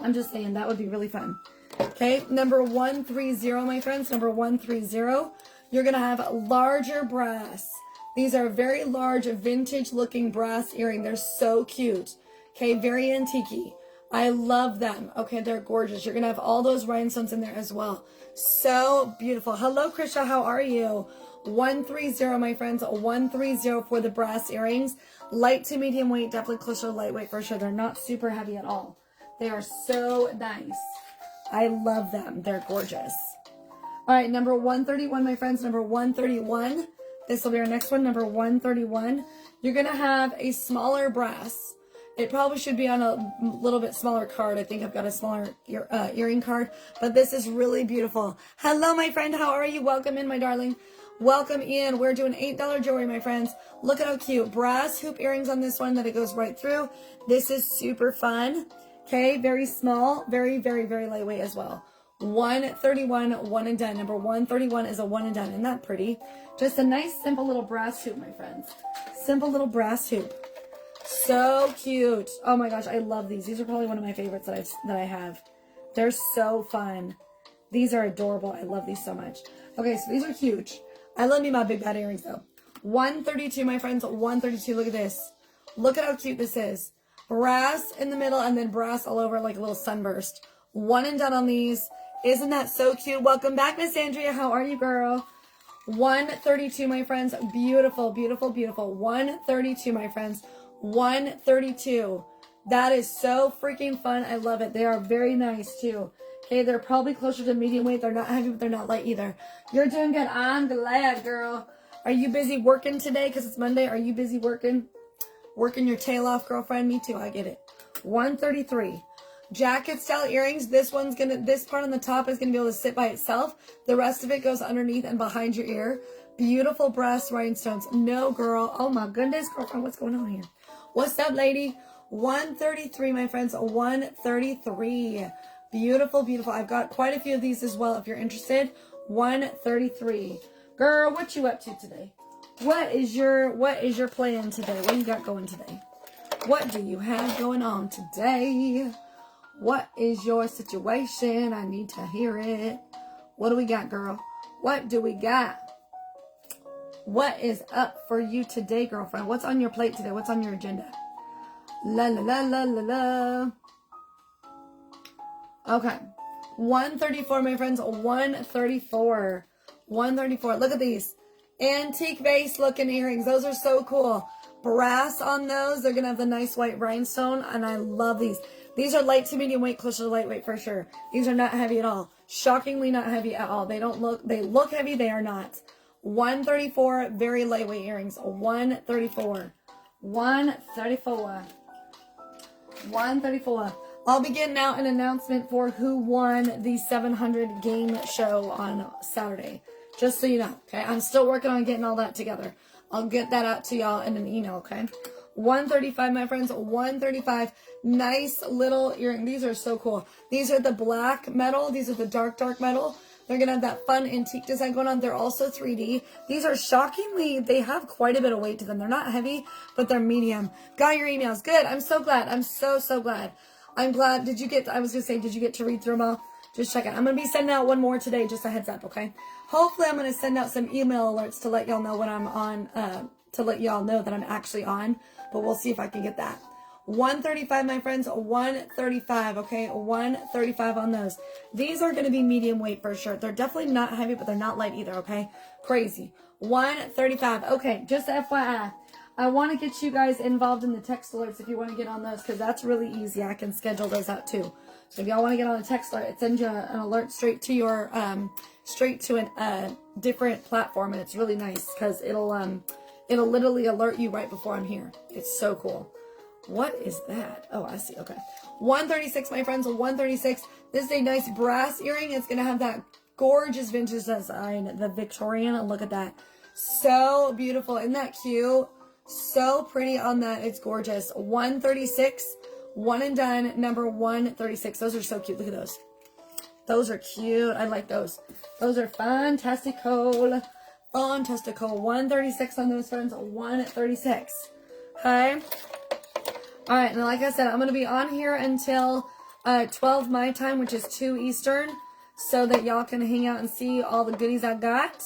I'm just saying. That would be really fun. Okay. Number 130, my friends. Number 130. You're going to have larger brass. These are very large vintage looking brass earring. They're so cute. Okay. Very antique-y. I love them. Okay, they're gorgeous. You're going to have all those rhinestones in there as well. So beautiful. Hello, Krisha. How are you? 130, my friends. 130 for the brass earrings. Light to medium weight. Definitely closer to lightweight for sure. They're not super heavy at all. They are so nice. I love them. They're gorgeous. All right, number 131, my friends. Number 131. This will be our next one. Number 131. You're going to have a smaller brass. It probably should be on a little bit smaller card. I think I've got a smaller earring card, but this is really beautiful. Hello, my friend. How are you? Welcome in, my darling. Welcome in. We're doing $8 jewelry, my friends. Look at how cute. Brass hoop earrings on this one that it goes right through. This is super fun. Okay, very small. Very, very, very lightweight as well. 131, one and done. Number 131 is a one and done. Isn't that pretty? Just a nice, simple little brass hoop, my friends. Simple little brass hoop. So cute. Oh my gosh, I love these. These are probably one of my favorites that I have. They're so fun. These are adorable. I love these so much. Okay, so these are huge. I love me my big bad earrings though. 132, my friends. 132. Look at this. Look at how cute this is. Brass in the middle and then brass all over like a little sunburst. One and done on these. Isn't that so cute? Welcome back, Miss Andrea. How are you, girl? 132, my friends. Beautiful, beautiful, beautiful. 132, my friends. 132. That is so freaking fun. I love it. They are very nice too. Okay, they're probably closer to medium weight. They're not heavy, but they're not light either. You're doing good. I'm glad, girl. Are you busy working today? Because it's Monday. Are you busy working? Working your tail off, girlfriend? Me too. I get it. 133. Jacket style earrings. This part on the top is gonna be able to sit by itself. The rest of it goes underneath and behind your ear. Beautiful brass rhinestones. No, girl. Oh my goodness, girlfriend. What's going on here? What's up, lady? 133, my friends. 133. Beautiful, beautiful. I've got quite a few of these as well if you're interested. 133. Girl, what you up to today? What is your plan today? What you got going today? What do you have going on today? What is your situation? I need to hear it. What do we got, girl? What do we got? What is up for you today, girlfriend? What's on your plate today? What's on your agenda? La la la la la la. Okay. 134, my friends. 134. 134. Look at these. Antique base looking earrings. Those are so cool. Brass on those. They're going to have the nice white rhinestone. And I love these. These are light to medium weight, closer to lightweight for sure. These are not heavy at all. Shockingly not heavy at all. They look heavy. They are not. 134. Very lightweight earrings. 134. 134. 134. I'll begin now an announcement for who won the 700 game show on Saturday. Just so you know, okay? I'm still working on getting all that together. I'll get that out to y'all in an email, okay? 135, my friends. 135. Nice little earring. These are so cool. These are the black metal. These are the dark metal. They're going to have that fun antique design going on. They're also 3D. These are shockingly, they have quite a bit of weight to them. They're not heavy, but they're medium. Got your emails. Good. I'm so glad. I'm so glad. I'm glad. Did you get to read through them all? Just check it. I'm going to be sending out one more today, just a heads up, okay? Hopefully, I'm going to send out some email alerts to let y'all know when I'm on, to let y'all know that I'm actually on, but we'll see if I can get that. 135, my friends. 135, okay? 135 on those. These are going to be medium weight for sure. They're definitely not heavy, but they're not light either, okay? Crazy. 135. Okay, just FYI. I want to get you guys involved in the text alerts if you want to get on those, because that's really easy. I can schedule those out too. So if y'all want to get on a text alert, it sends you an alert straight to your a different platform, and it's really nice because it'll literally alert you right before I'm here. It's so cool. What is that? Oh, I see. Okay. 136, my friends. 136. This is a nice brass earring. It's gonna have that gorgeous vintage design, the Victorian. Look at that. So beautiful. Isn't that cute? So pretty on that. It's gorgeous. 136. One and done. Number 136. Those are so cute. Look at those. Those are cute. I like those. Those are fantastical. Fantastical. 136 on those, friends. 136. Okay. All right. And like I said, I'm going to be on here until 12 my time, which is 2 Eastern, so that y'all can hang out and see all the goodies I got.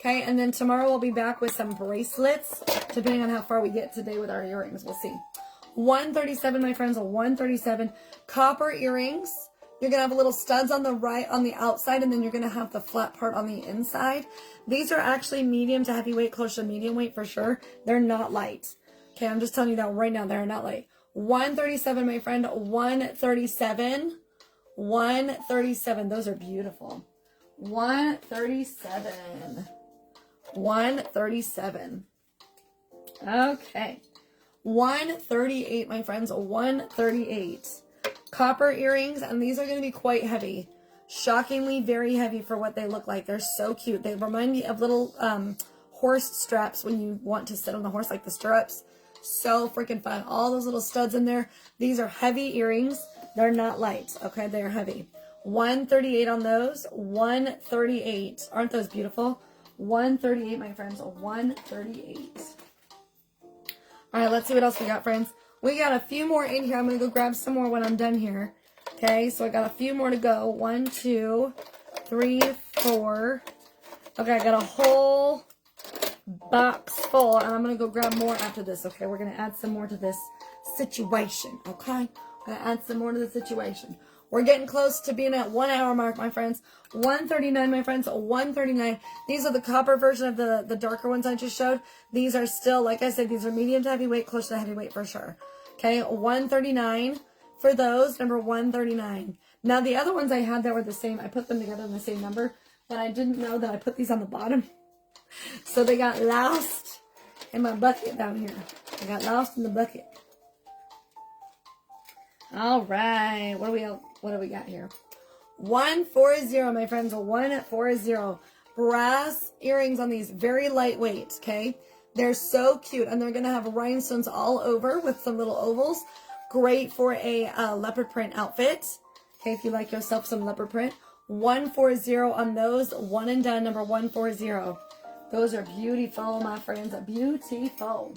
Okay. And then tomorrow we'll be back with some bracelets, depending on how far we get today with our earrings. We'll see. 137, my friends. 137. Copper earrings. You're going to have a little studs on the right, on the outside, and then you're going to have the flat part on the inside. These are actually medium to heavyweight, close to medium weight for sure. They're not light. Okay, I'm just telling you that right now. They're not light. 137, my friend. 137. 137. Those are beautiful. 137. 137. Okay. 138, my friends. 138. Copper earrings, and these are going to be quite heavy. Shockingly very heavy for what they look like. They're so cute. They remind me of little horse straps when you want to sit on the horse, like the stirrups. So freaking fun. All those little studs in there. These are heavy earrings. They're not light. Okay, they're heavy. 138 on those. 138. Aren't those beautiful? 138, my friends. 138. All right, let's see what else we got, friends. We got a few more in here. I'm going to go grab some more when I'm done here. Okay, so I got a few more to go. 1, 2, 3, 4. Okay, I got a whole box full, and I'm going to go grab more after this. Okay, we're going to add some more to this situation. Okay, I'm going to add some more to the situation. We're getting close to being at 1 hour mark, my friends. 139, my friends. 139. These are the copper version of the darker ones I just showed. These are still, like I said, these are medium to heavyweight, close to heavyweight for sure. Okay, 139 for those. Number 139. Now, the other ones I had that were the same, I put them together in the same number, but I didn't know that I put these on the bottom. So they got lost in my bucket down here. They got lost in the bucket. All right. What do we got here? 140, my friends. 140. Brass earrings on these. Very lightweight, okay? They're so cute, and they're going to have rhinestones all over with some little ovals. Great for a leopard print outfit. Okay, if you like yourself some leopard print. 140 on those. One and done, number 140. Those are beautiful, my friends. Beautiful.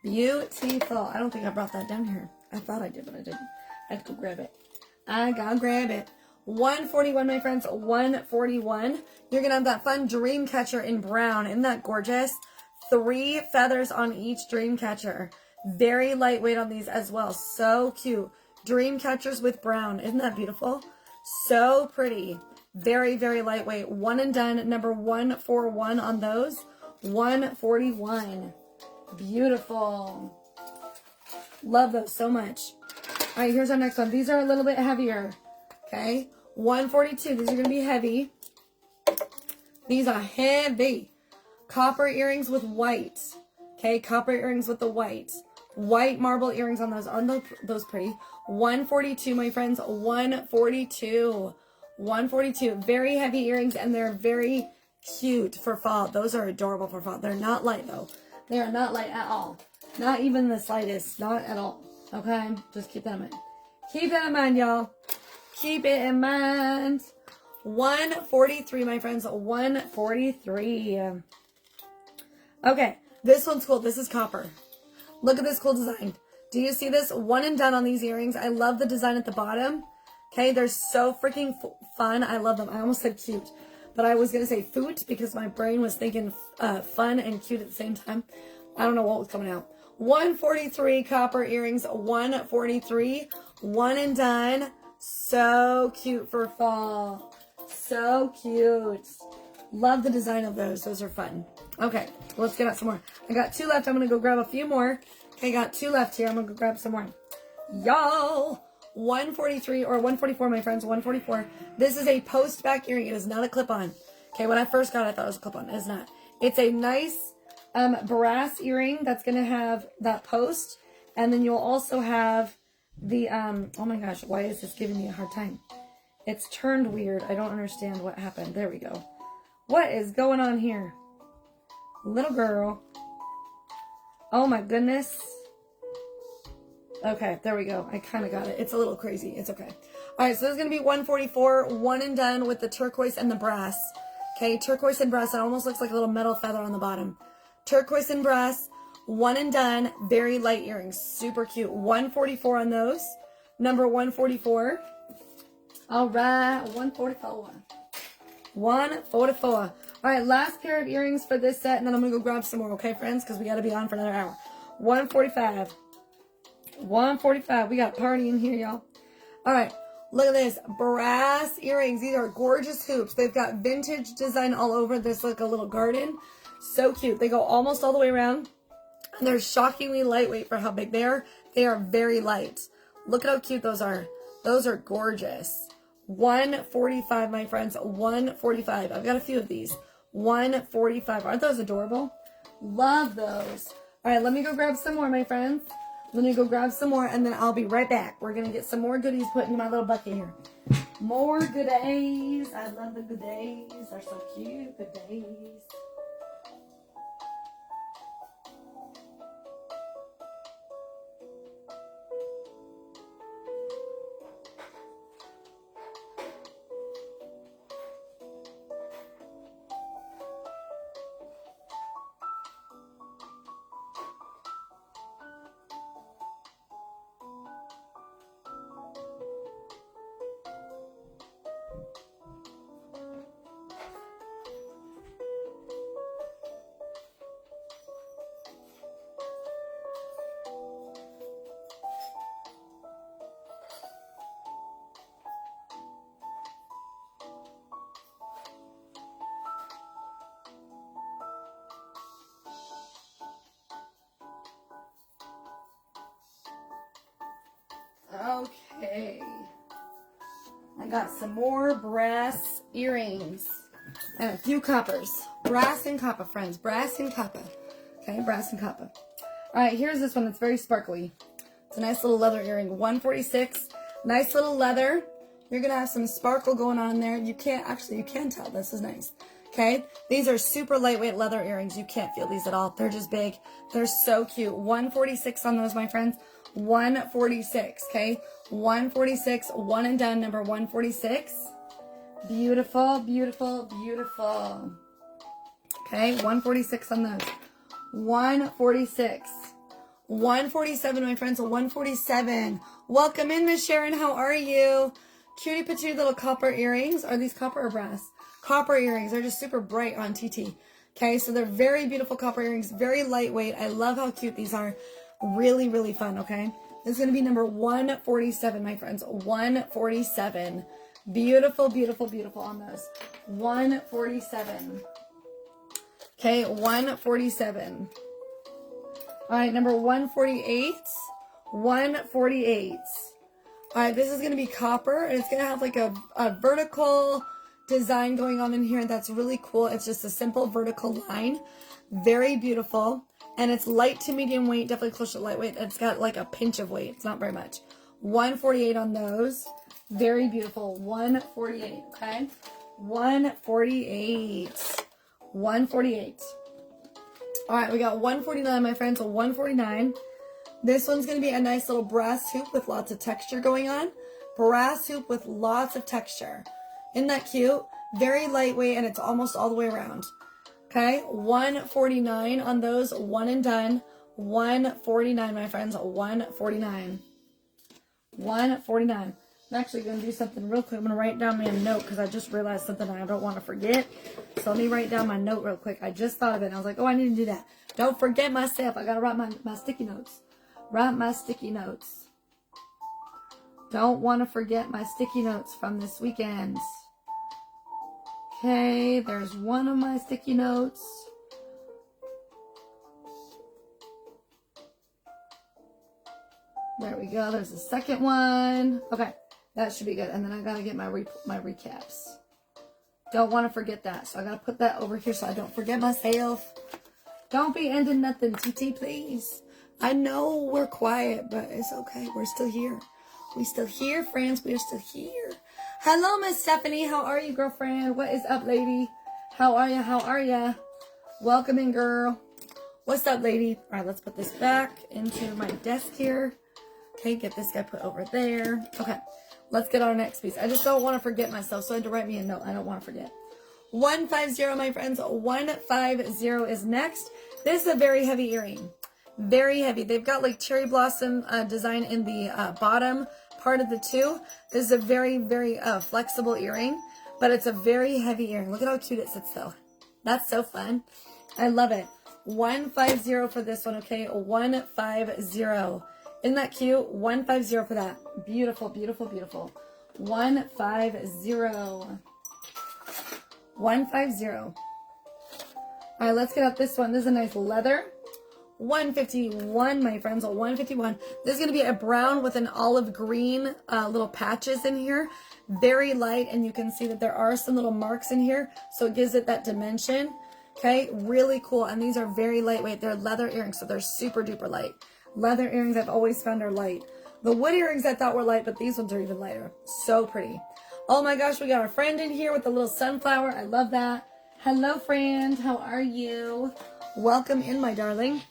Beautiful. I don't think I brought that down here. I thought I did, but I didn't. I had to go grab it. I gotta grab it. 141, my friends. 141. You're gonna have that fun dream catcher in brown. Isn't that gorgeous? 3 feathers on each dream catcher. Very lightweight on these as well. So cute. Dream catchers with brown. Isn't that beautiful? So pretty. Very, very lightweight. One and done. Number 141 on those. 141. Beautiful. Love those so much. All right, here's our next one. These are a little bit heavier. Okay. 142. These are going to be heavy. These are heavy. Copper earrings with white. Okay, copper earrings with the white. White marble earrings on those. Aren't those pretty? 142, my friends. 142. 142. Very heavy earrings, and they're very cute for fall. Those are adorable for fall. They're not light, though. They are not light at all. Not even the slightest. Not at all. Okay? Just keep that in mind. Keep that in mind, y'all. Keep it in mind. 143, my friends. 143. Okay. This one's cool. This is copper. Look at this cool design. Do you see this? One and done on these earrings. I love the design at the bottom. Okay, they're so freaking fun. I love them. I almost said cute, but I was going to say foot because my brain was thinking fun and cute at the same time. I don't know what was coming out. 143 copper earrings. 143. One and done. So cute for fall. So cute. Love the design of those. Those are fun. Okay, let's get out some more. I got 2 left. I'm going to go grab a few more. Okay, got 2 left here. I'm going to go grab some more. Y'all, 143 or 144, my friends, 144. This is a post back earring. It is not a clip-on. Okay, when I first got it, I thought it was a clip-on. It is not. It's a nice brass earring that's going to have that post. And then you'll also have the, oh my gosh, why is this giving me a hard time? It's turned weird. I don't understand what happened. There we go. What is going on here? Little girl. Oh my goodness. Okay, there we go. I kind of got it. It's a little crazy. It's okay. All right, so this is going to be 144, one and done with the turquoise and the brass. Okay, turquoise and brass. It almost looks like a little metal feather on the bottom. Turquoise and brass, one and done. Very light earrings. Super cute. 144 on those. Number 144. All right, 144. 144. All right, last pair of earrings for this set, and then I'm going to go grab some more, okay, friends? Because we got to be on for another hour. 145. 145. We got party in here, y'all. All right, look at this. Brass earrings. These are gorgeous hoops. They've got vintage design all over this, like a little garden. So cute. They go almost all the way around. And they're shockingly lightweight for how big they are. They are very light. Look at how cute those are. Those are gorgeous. 145, my friends. 145. I've got a few of these. 145. Aren't those adorable? Love those. All right, let me go grab some more, my friends. Let me go grab some more, and then I'll be right back. We're going to get some more goodies put in my little bucket here. More goodies. I love the goodies. They're so cute. Goodies. Okay, I got some more brass earrings and a few coppers. Brass and copper, friends. Brass and copper. Okay, brass and copper. All right, here's this one that's very sparkly. It's a nice little leather earring. 146. Nice little leather. You're going to have some sparkle going on there. You can tell. This is nice. Okay, these are super lightweight leather earrings. You can't feel these at all. They're just big. They're so cute. 146 on those, my friends. 146, okay? 146, one and done, number 146. Beautiful, beautiful, beautiful. Okay, 146 on those. 146. 147, my friends, 147. Welcome in, Miss Sharon. How are you? Cutie patootie little copper earrings. Are these copper or brass? Copper earrings. They're just super bright on TT. Okay, so they're very beautiful copper earrings. Very lightweight. I love how cute these are. Really, really fun, okay? This is going to be number 147, my friends. 147. Beautiful, beautiful, beautiful on those. 147. Okay, 147. All right, number 148. 148. All right, this is going to be copper, and it's going to have like a vertical design going on in here. That's really cool. It's just a simple vertical line. Very beautiful. And it's light to medium weight, definitely close to lightweight. It's got like a pinch of weight. It's not very much. 148 on those. Very beautiful. 148, okay? 148. 148. All right, we got 149, my friends. So 149. This one's going to be a nice little brass hoop with lots of texture going on. Brass hoop with lots of texture. Isn't that cute? Very lightweight, and it's almost all the way around. Okay, 149 on those. One and done. 149, my friends. 149. 149. I'm actually going to do something real quick. I'm going to write down my note because I just realized something I don't want to forget. So let me write down my note real quick. I just thought of it, and I was like, oh, I need to do that. Don't forget myself. I got to write my sticky notes. Write my sticky notes. Don't want to forget my sticky notes from this weekend. Okay, there's one of my sticky notes. There we go. There's the second one. Okay, that should be good. And then I gotta get my recaps. Don't want to forget that, so I gotta put that over here so I don't forget myself. Don't be ending nothing, TT, please. I know we're quiet, but it's okay. We're still here. We still here, friends. We are still here. Hello, Miss Stephanie. How are you, girlfriend? What is up, lady? How are you? How are you? Welcome in, girl. What's up, lady? All right, let's put this back into my desk here. Okay, get this guy put over there. Okay, let's get our next piece. I just don't want to forget myself, so I had to write me a note. I don't want to forget. 150, my friends. 150 is next. This is a very heavy earring. Very heavy. They've got like cherry blossom design in the bottom part of the two. This is a very, very flexible earring, but it's a very heavy earring. Look at how cute it sits though. That's so fun. I love it. 150 for this one, okay? 150. Isn't that cute? 150 for that. Beautiful, beautiful, beautiful. 150. 150. All right, let's get out this one. This is a nice leather. 151, my friends. 151. This is going to be a brown with an olive green little patches in here. Very light, and you can see that there are some little marks in here, so it gives it that dimension. Okay, really cool. And these are very lightweight. They're leather earrings, so they're super duper light. Leather earrings I've always found are light. The wood earrings I thought were light, but these ones are even lighter. So pretty. Oh my gosh, we got our friend in here with a little sunflower. I love that. Hello, friend. How are you? Welcome in, my darling.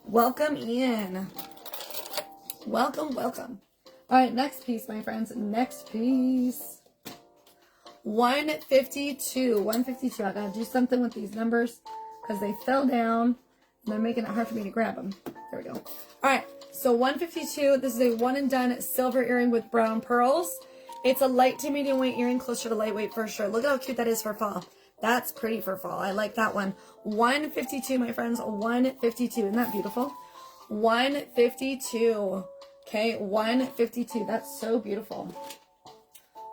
Welcome in. Welcome, welcome. All right, next piece, my friends. Next piece. 152. 152. I gotta do something with these numbers because they fell down and they're making it hard for me to grab them. There we go. All right, so 152. This is a one and done silver earring with brown pearls. It's a light to medium weight earring, closer to lightweight for sure. Look at how cute that is for fall. That's pretty for fall. I like that one. 152, my friends. 152. Isn't that beautiful? 152. Okay, 152. That's so beautiful.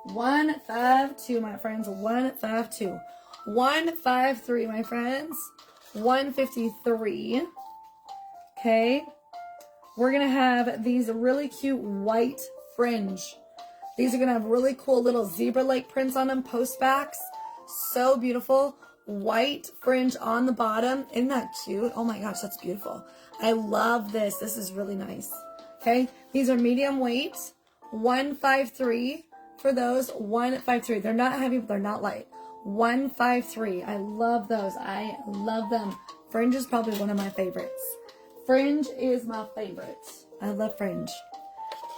152, my friends. 152. 153, my friends. 153. Okay. We're going to have these really cute white fringe. These are going to have really cool little zebra-like prints on them, post backs. So beautiful. White fringe on the bottom. Isn't that cute? Oh my gosh, that's beautiful. I love this. This is really nice. Okay. These are medium weight. 153 for those. 153. They're not heavy, but they're not light. 153. I love those. I love them. Fringe is probably one of my favorites. Fringe is my favorite. I love fringe.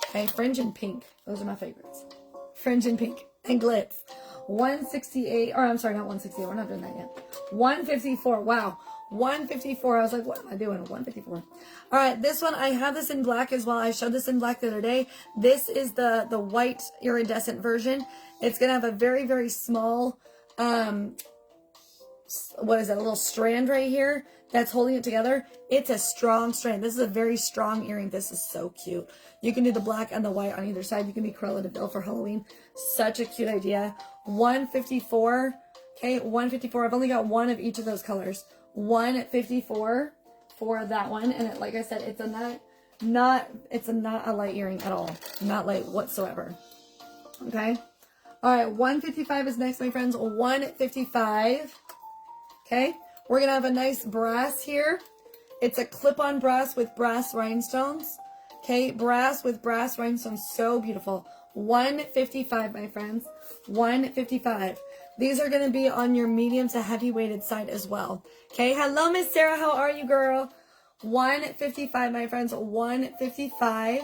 Okay, fringe and pink. Those are my favorites. Fringe and pink. And glitz. 168. Or I'm sorry, not 168. We're not doing that yet. 154. Wow. 154. I was like, what am I doing? 154. All right, this one, I have this in black as well. I showed this in black the other day. This is the white iridescent version. It's going to have a very, very small what is it, a little strand right here that's holding it together. It's a strong strand. This is a very strong earring. This is so cute. You can do the black and the white on either side. You can be Cruella de Vil for Halloween. Such a cute idea. $154. Okay, $154. I've only got one of each of those colors. $154 for that one. And it, like I said, it's a not a light earring at all. Not light whatsoever. Okay. All right, $155 is next, my friends. $155. Okay, we're gonna have a nice brass here. It's a clip-on brass with brass rhinestones. Okay, brass with brass rhinestones, so beautiful. $155, my friends. $155. These are gonna be on your medium to heavy weighted side as well. Okay, hello, Miss Sarah. How are you, girl? $155, my friends. $155.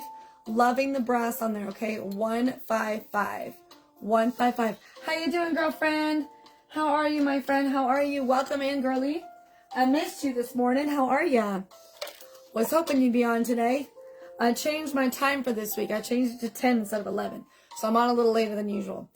Loving the brass on there. Okay, $155. $155. How you doing, girlfriend? How are you, my friend? How are you? Welcome in, girly. I missed you this morning. How are ya? Was hoping you'd be on today. I changed my time for this week. I changed it to 10 instead of 11. So I'm on a little later than usual.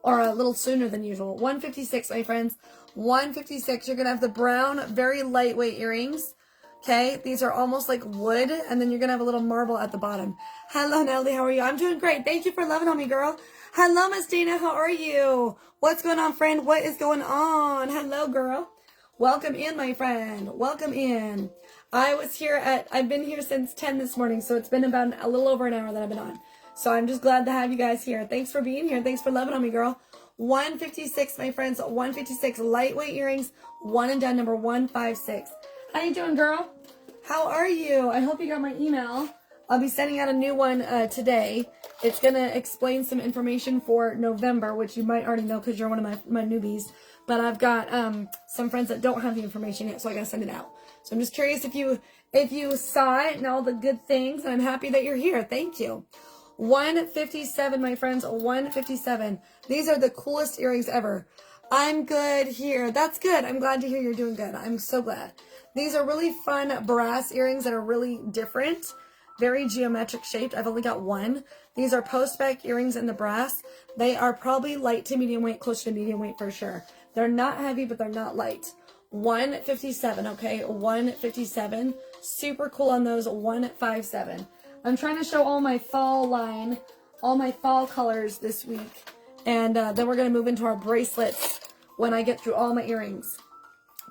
Or a little sooner than usual. $156, my friends. $156. You're going to have the brown, very lightweight earrings. Okay, these are almost like wood, and then you're going to have a little marble at the bottom. Hello, Natalie. How are you? I'm doing great. Thank you for loving on me, girl. Hello, Miss Dana. How are you? What's going on, friend? What is going on? Hello, girl. Welcome in, my friend. Welcome in. I've been here since 10 this morning, so it's been about a little over an hour that I've been on. So I'm just glad to have you guys here. Thanks for being here. Thanks for loving on me, girl. $156, my friends. $156 lightweight earrings. One and done, number 156. How you doing, girl? How are you? I hope you got my email. I'll be sending out a new one today. It's going to explain some information for November, which you might already know because you're one of my newbies. But I've got some friends that don't have the information yet, so I got to send it out. So I'm just curious if you saw it and all the good things, and I'm happy that you're here. Thank you. $157, my friends. $157. These are the coolest earrings ever. I'm good here. That's good. I'm glad to hear you're doing good. I'm so glad. These are really fun brass earrings that are really different. Very geometric shaped. I've only got one. These are post-back earrings in the brass. They are probably light to medium weight, closer to medium weight for sure. They're not heavy, but they're not light. $157, okay? $157. Super cool on those. $157. I'm trying to show all my fall line, all my fall colors this week. And then we're going to move into our bracelets when I get through all my earrings.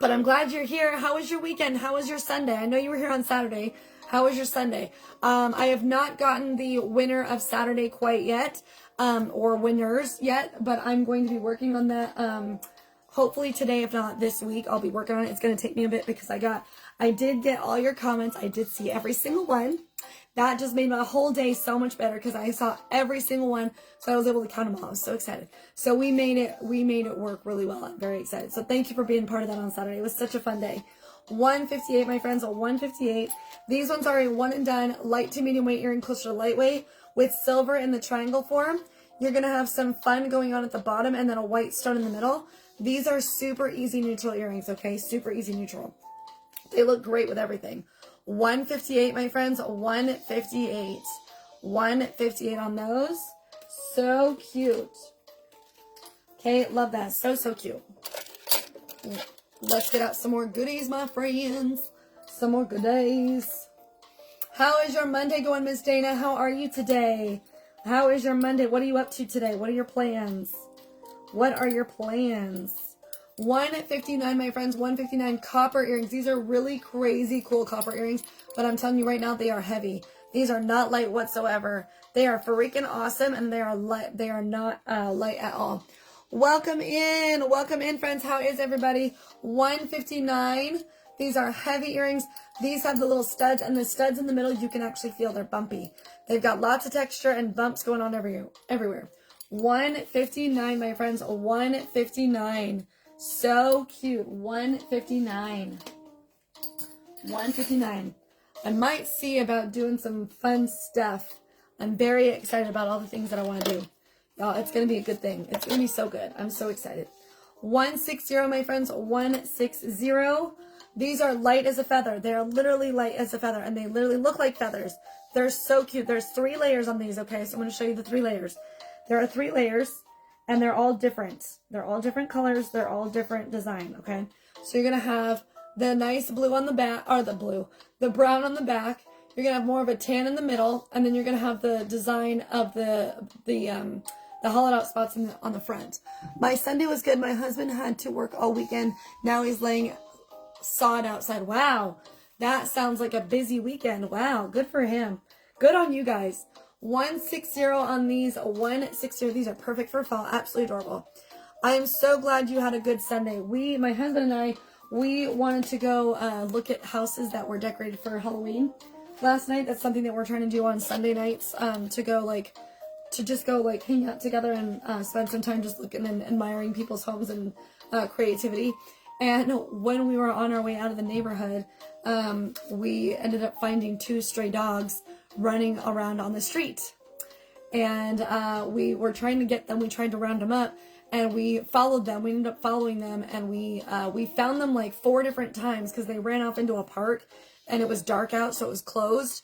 But I'm glad you're here. How was your weekend? How was your Sunday? I know you were here on Saturday. How was your Sunday? I have not gotten the winner of Saturday quite yet, or winners yet, but I'm going to be working on that. Hopefully today, if not this week, I'll be working on it. It's going to take me a bit because I did get all your comments. I did see every single one. That just made my whole day so much better because I saw every single one, so I was able to count them all. I was so excited. So we made it work really well. I'm very excited. So thank you for being part of that on Saturday. It was such a fun day. $158, my friends. $158. These ones are a one and done light to medium weight earring, closer to lightweight, with silver in the triangle form. You're gonna have some fun going on at the bottom and then a white stone in the middle. These are super easy neutral earrings. Okay, super easy neutral. They look great with everything. $158, my friends. $158. $158 on those. So cute. Okay, love that. So cute. Let's get out some more goodies, my friends. Some more goodies. How is your Monday going, Miss Dana? How are you today? How is your Monday? What are you up to today? What are your plans? What are your plans? $159, my friends. $159 copper earrings. These are really crazy cool copper earrings, but I'm telling you right now, they are heavy. These are not light whatsoever. They are freaking awesome, and they are light. They are not light at all. Welcome in, friends. How is everybody? $159. These are heavy earrings. These have the little studs, and the studs in the middle, you can actually feel they're bumpy. They've got lots of texture and bumps going on everywhere. $159, my friends. $159. So cute. $159. $159. I might see about doing some fun stuff. I'm very excited about all the things that I want to do. Y'all, it's going to be a good thing. It's going to be so good. I'm so excited. $160, my friends. $160. These are light as a feather. They are literally light as a feather, and they literally look like feathers. They're so cute. There's 3 layers on these, okay? So I'm going to show you the 3 layers. There are 3 layers, and they're all different. They're all different colors. They're all different design, okay? So you're going to have the nice blue on the back, or the brown on the back. You're going to have more of a tan in the middle, and then you're going to have the design of the hollowed out spots on the front. My Sunday was good. My husband had to work all weekend. Now he's laying sod outside. Wow. That sounds like a busy weekend. Wow. Good for him. Good on you guys. 160 on these. 160. These are perfect for fall. Absolutely adorable. I am so glad you had a good Sunday. My husband and I, we wanted to go look at houses that were decorated for Halloween last night. That's something that we're trying to do on Sunday nights, to just go hang out together and spend some time just looking and admiring people's homes and creativity. And when we were on our way out of the neighborhood, we ended up finding 2 stray dogs running around on the street. And we were trying to get them. We tried to round them up, and we followed them. We ended up following them, and we found them like 4 different times because they ran off into a park, and it was dark out, so it was closed.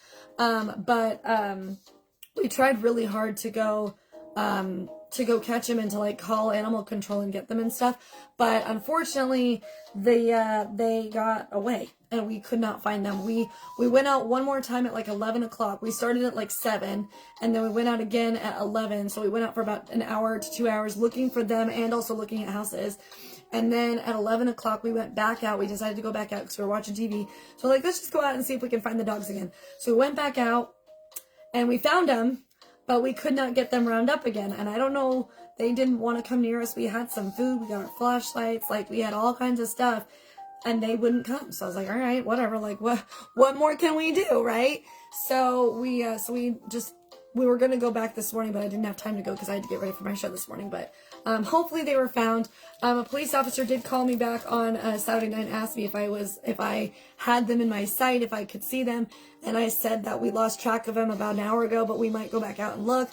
We tried really hard to go catch them and to call animal control and get them and stuff. But unfortunately, they got away and we could not find them. We went out one more time at 11 o'clock. We started at 7 and then we went out again at 11. So we went out for about an hour to 2 hours looking for them and also looking at houses. And then at 11 o'clock, we went back out. We decided to go back out because we were watching TV. So let's just go out and see if we can find the dogs again. So we went back out. And we found them, but we could not get them round up again. And I don't know, they didn't want to come near us. We had some food, we got our flashlights, we had all kinds of stuff, and they wouldn't come. So I was like, all right, whatever, what more can we do, right? So we were going to go back this morning, but I didn't have time to go because I had to get ready for my show this morning. But hopefully they were found. A police officer did call me back on Saturday night and asked me if I had them in my sight, if I could see them. And I said that we lost track of them about an hour ago, but we might go back out and look.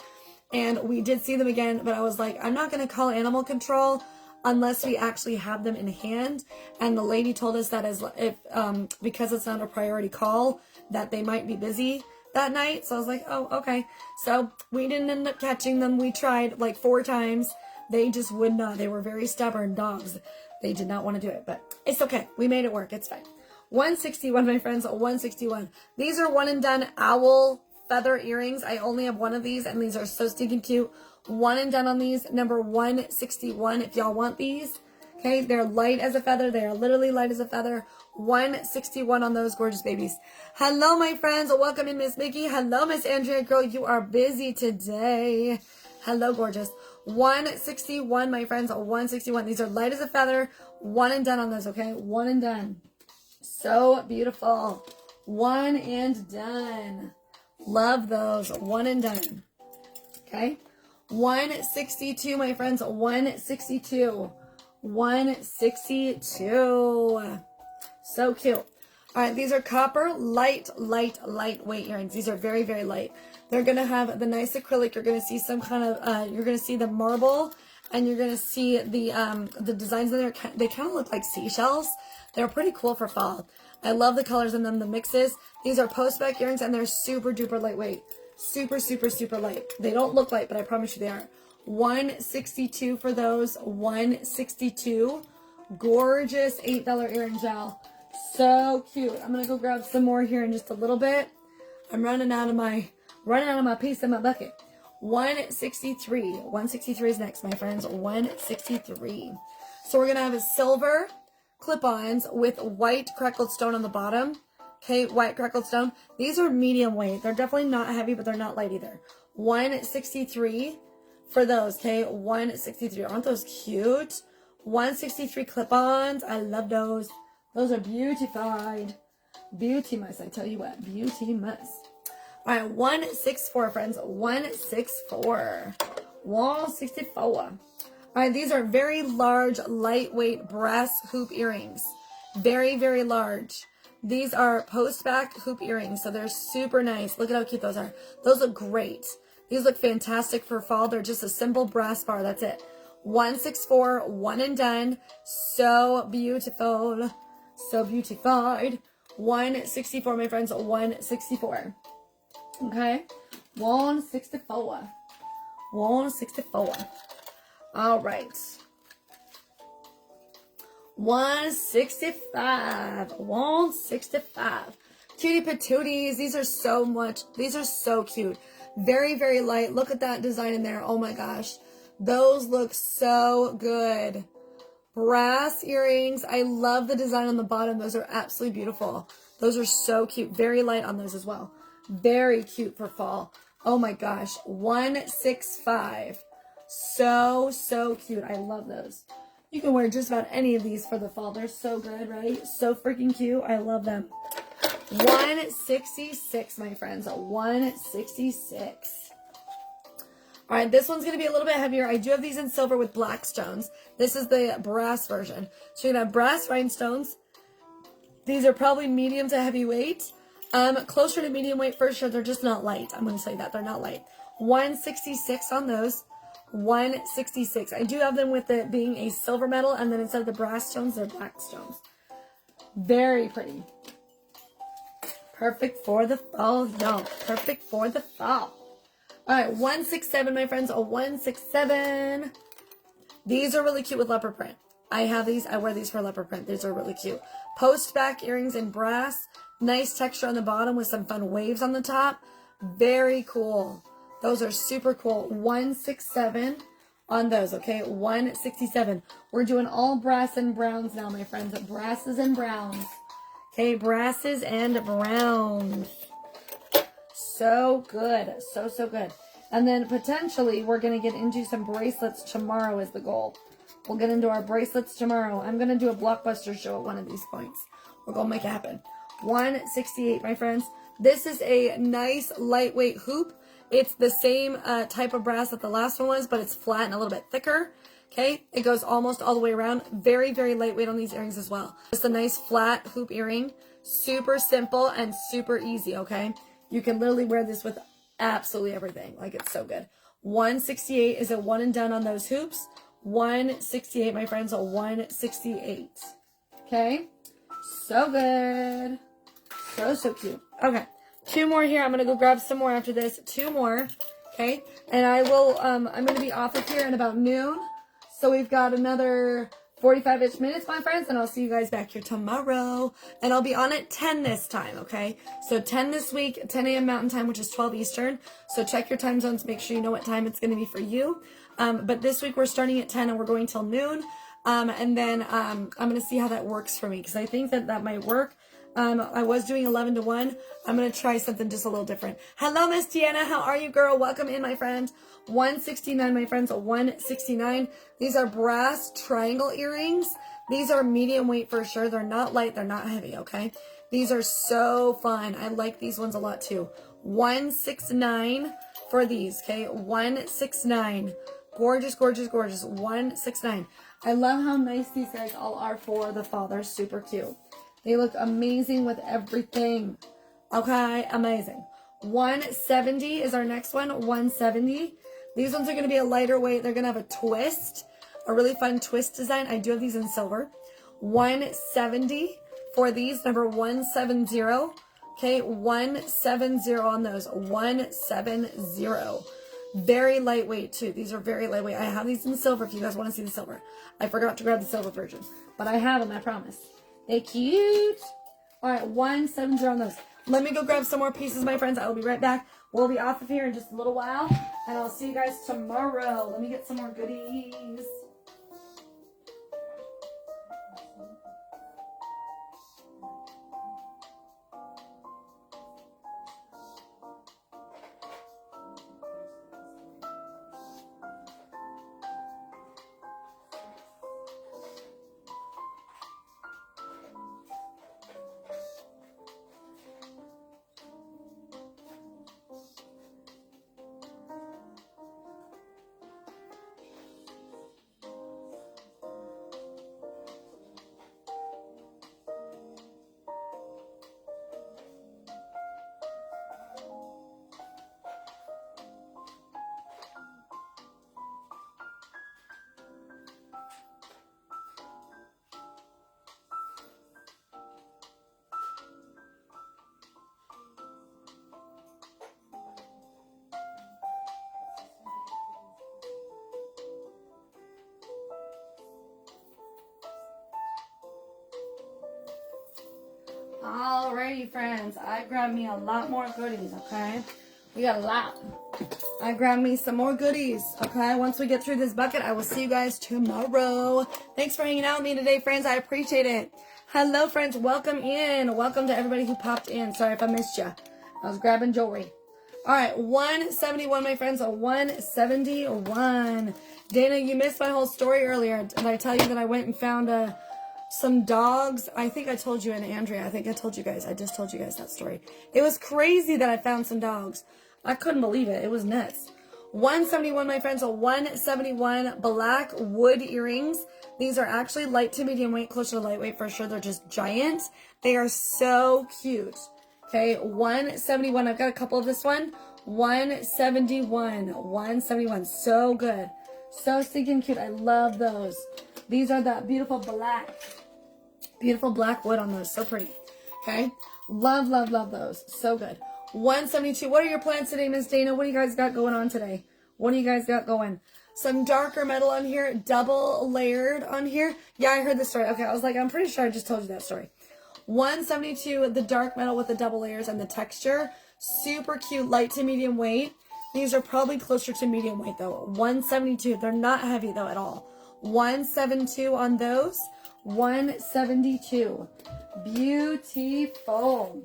And we did see them again, but I was like, I'm not going to call animal control unless we actually have them in hand. And the lady told us that because it's not a priority call, that they might be busy that night. So I was like, oh, okay. So we didn't end up catching them. We tried 4 times. They just would not. They were very stubborn dogs. They did not want to do it, but it's okay. We made it work. It's fine. 161, my friends, 161. These are one and done owl feather earrings. I only have one of these, and these are so stinking cute. One and done on these. Number 161 if y'all want these. Okay, they're light as a feather. They are literally light as a feather. 161 on those gorgeous babies. Hello, my friends. Welcome in, Miss Mickey. Hello, Miss Andrea. Girl, you are busy today. Hello, gorgeous. 161, my friends. 161. These are light as a feather. One and done on those, okay? One and done. So beautiful. One and done. Love those. One and done. Okay? 162, my friends. 162. 162. So cute. All right, these are copper lightweight earrings. These are very, very light. They're going to have the nice acrylic. You're going to see some kind of, you're going to see the marble, and you're going to see the designs in there. They kind of look like seashells. They're pretty cool for fall. I love the colors in them, the mixes. These are post-back earrings, and they're super duper lightweight. Super, super, super light. They don't look light, but I promise you they are. 162 for those. 162. Gorgeous $8 earrings, y'all. So cute. I'm gonna go grab some more here in just a little bit. I'm running out of my piece in my bucket. 163. 163 is next, my friends. 163. So we're gonna have a silver clip-ons with white crackled stone on the bottom. Okay, white crackled stone. These are medium weight. They're definitely not heavy, but they're not light either. 163 for those. Okay, 163. Aren't those cute? 163 clip-ons. I love those. Those are beautified. Beauty must, I tell you what. Beauty must. All right, 164, friends. 164. 164. All right, these are very large, lightweight brass hoop earrings. Very, very large. These are post-back hoop earrings, so they're super nice. Look at how cute those are. Those look great. These look fantastic for fall. They're just a simple brass bar. That's it. 164, one and done. So beautiful. So beautified. 164, my friends. 164. Okay? 164. 164. All All right. 165. 165. Cutie patooties. These are so cute. Very, very light. Look at that design in there. Oh my gosh. Those look so good. Brass earrings. I love the design on the bottom. Those are absolutely beautiful. Those are so cute. Very light on those as well. Very cute for fall. Oh my gosh. 165. So cute. I love those. You can wear just about any of these for the fall. They're so good, right? So freaking cute. I love them. 166, my friends. 166. All right, this one's going to be a little bit heavier. I do have these in silver with black stones. This is the brass version. So you're going to have brass rhinestones. These are probably medium to heavy weight. Closer to medium weight for sure. They're just not light. I'm going to say that. They're not light. 166 on those. 166. I do have them with it being a silver metal, and then instead of the brass stones, they're black stones. Very pretty. Perfect for the fall, y'all. Perfect for the fall. All right, 167, my friends. A 167. These are really cute with leopard print. I have these. I wear these for leopard print. These are really cute. Post back earrings in brass. Nice texture on the bottom with some fun waves on the top. Very cool. Those are super cool. 167 on those, okay? 167. We're doing all brass and browns now, my friends. Brasses and browns. Okay, brasses and browns. So good. So good. And then potentially we're going to get into some bracelets tomorrow is the goal. We'll get into our bracelets tomorrow. I'm going to do a blockbuster show at one of these points. We're going to make it happen. 168, my friends. This is a nice lightweight hoop. It's the same type of brass that the last one was, but it's flat and a little bit thicker. Okay, it goes almost all the way around. Very, very lightweight on these earrings as well. Just a nice flat hoop earring. Super simple and super easy, okay? You can literally wear this with absolutely everything. Like, it's so good. 168 is a one and done on those hoops. 168, my friends, a 168. Okay? So good. So cute. Okay. 2 more here. I'm going to go grab some more after this. 2 more. Okay? And I will, I'm going to be off of here at about noon. So we've got another 45-ish minutes, my friends, and I'll see you guys back here tomorrow. And I'll be on at 10 this time, okay? So 10 this week, 10 a.m. Mountain Time, which is 12 Eastern. So check your time zones. Make sure you know what time it's going to be for you. But this week we're starting at 10 and we're going till noon. And then I'm going to see how that works for me because I think that might work. I was doing 11 to 1. I'm going to try something just a little different. Hello, Miss Deanna. How are you, girl? Welcome in, my friend. 169, my friends. 169. These are brass triangle earrings. These are medium weight for sure. They're not light. They're not heavy, okay? These are so fun. I like these ones a lot, too. 169 for these, okay? 169. Gorgeous, gorgeous, gorgeous. 169. I love how nice these guys all are for the fall. They're super cute. They look amazing with everything. Okay, amazing. 170 is our next one. 170. These ones are going to be a lighter weight. They're going to have a twist, a really fun twist design. I do have these in silver. 170 for these. Number 170. Okay, 170 on those. 170. Very lightweight too. These are very lightweight. I have these in silver if you guys want to see the silver. I forgot to grab the silver version, but I have them, I promise. They're cute. All right, 170 on those. Let me go grab some more pieces, my friends. I will be right back. We'll be off of here in just a little while, and I'll see you guys tomorrow. Let me get some more goodies. Alrighty, friends. I grabbed me a lot more goodies, okay? We got a lot. I grabbed me some more goodies, okay? Once we get through this bucket, I will see you guys tomorrow. Thanks for hanging out with me today, friends. I appreciate it. Hello, friends. Welcome in. Welcome to everybody who popped in. Sorry if I missed you. I was grabbing jewelry. All right, 171, my friends. 171. Dana, you missed my whole story earlier. Did I tell you that I went and found some dogs? I think I told you, and Andrea, I think I told you guys. I just told you guys that story. It was crazy that I found some dogs. I couldn't believe it. It was nuts. 171, my friends. 171 black wood earrings. These are actually light to medium weight, closer to lightweight for sure. They're just giant. They are so cute. Okay, 171. I've got a couple of this one. 171. 171. So good. So stinking cute. I love those. These are that beautiful black wood on those. So pretty. Okay. Love, love, love those. So good. 172. What are your plans today, Miss Dana? What do you guys got going on today? What do you guys got going? Some darker metal on here. Double layered on here. Yeah, I heard this story. Okay, I was like, I'm pretty sure I just told you that story. 172. The dark metal with the double layers and the texture. Super cute. Light to medium weight. These are probably closer to medium weight, though. 172. They're not heavy, though, at all. 172 on those. 172. Beautiful.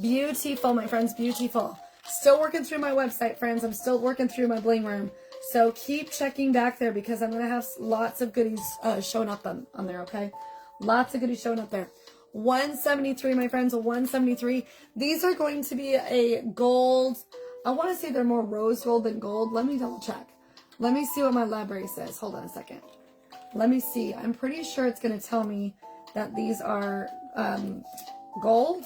Beautiful, my friends. Beautiful. Still working through my website, friends. I'm still working through my bling room. So keep checking back there because I'm going to have lots of goodies showing up on there, okay? Lots of goodies showing up there. 173, my friends. 173. These are going to be a gold. I want to say they're more rose gold than gold. Let me double check. Let me see what my library says. Hold on a second. Let me see. I'm pretty sure it's going to tell me that these are gold,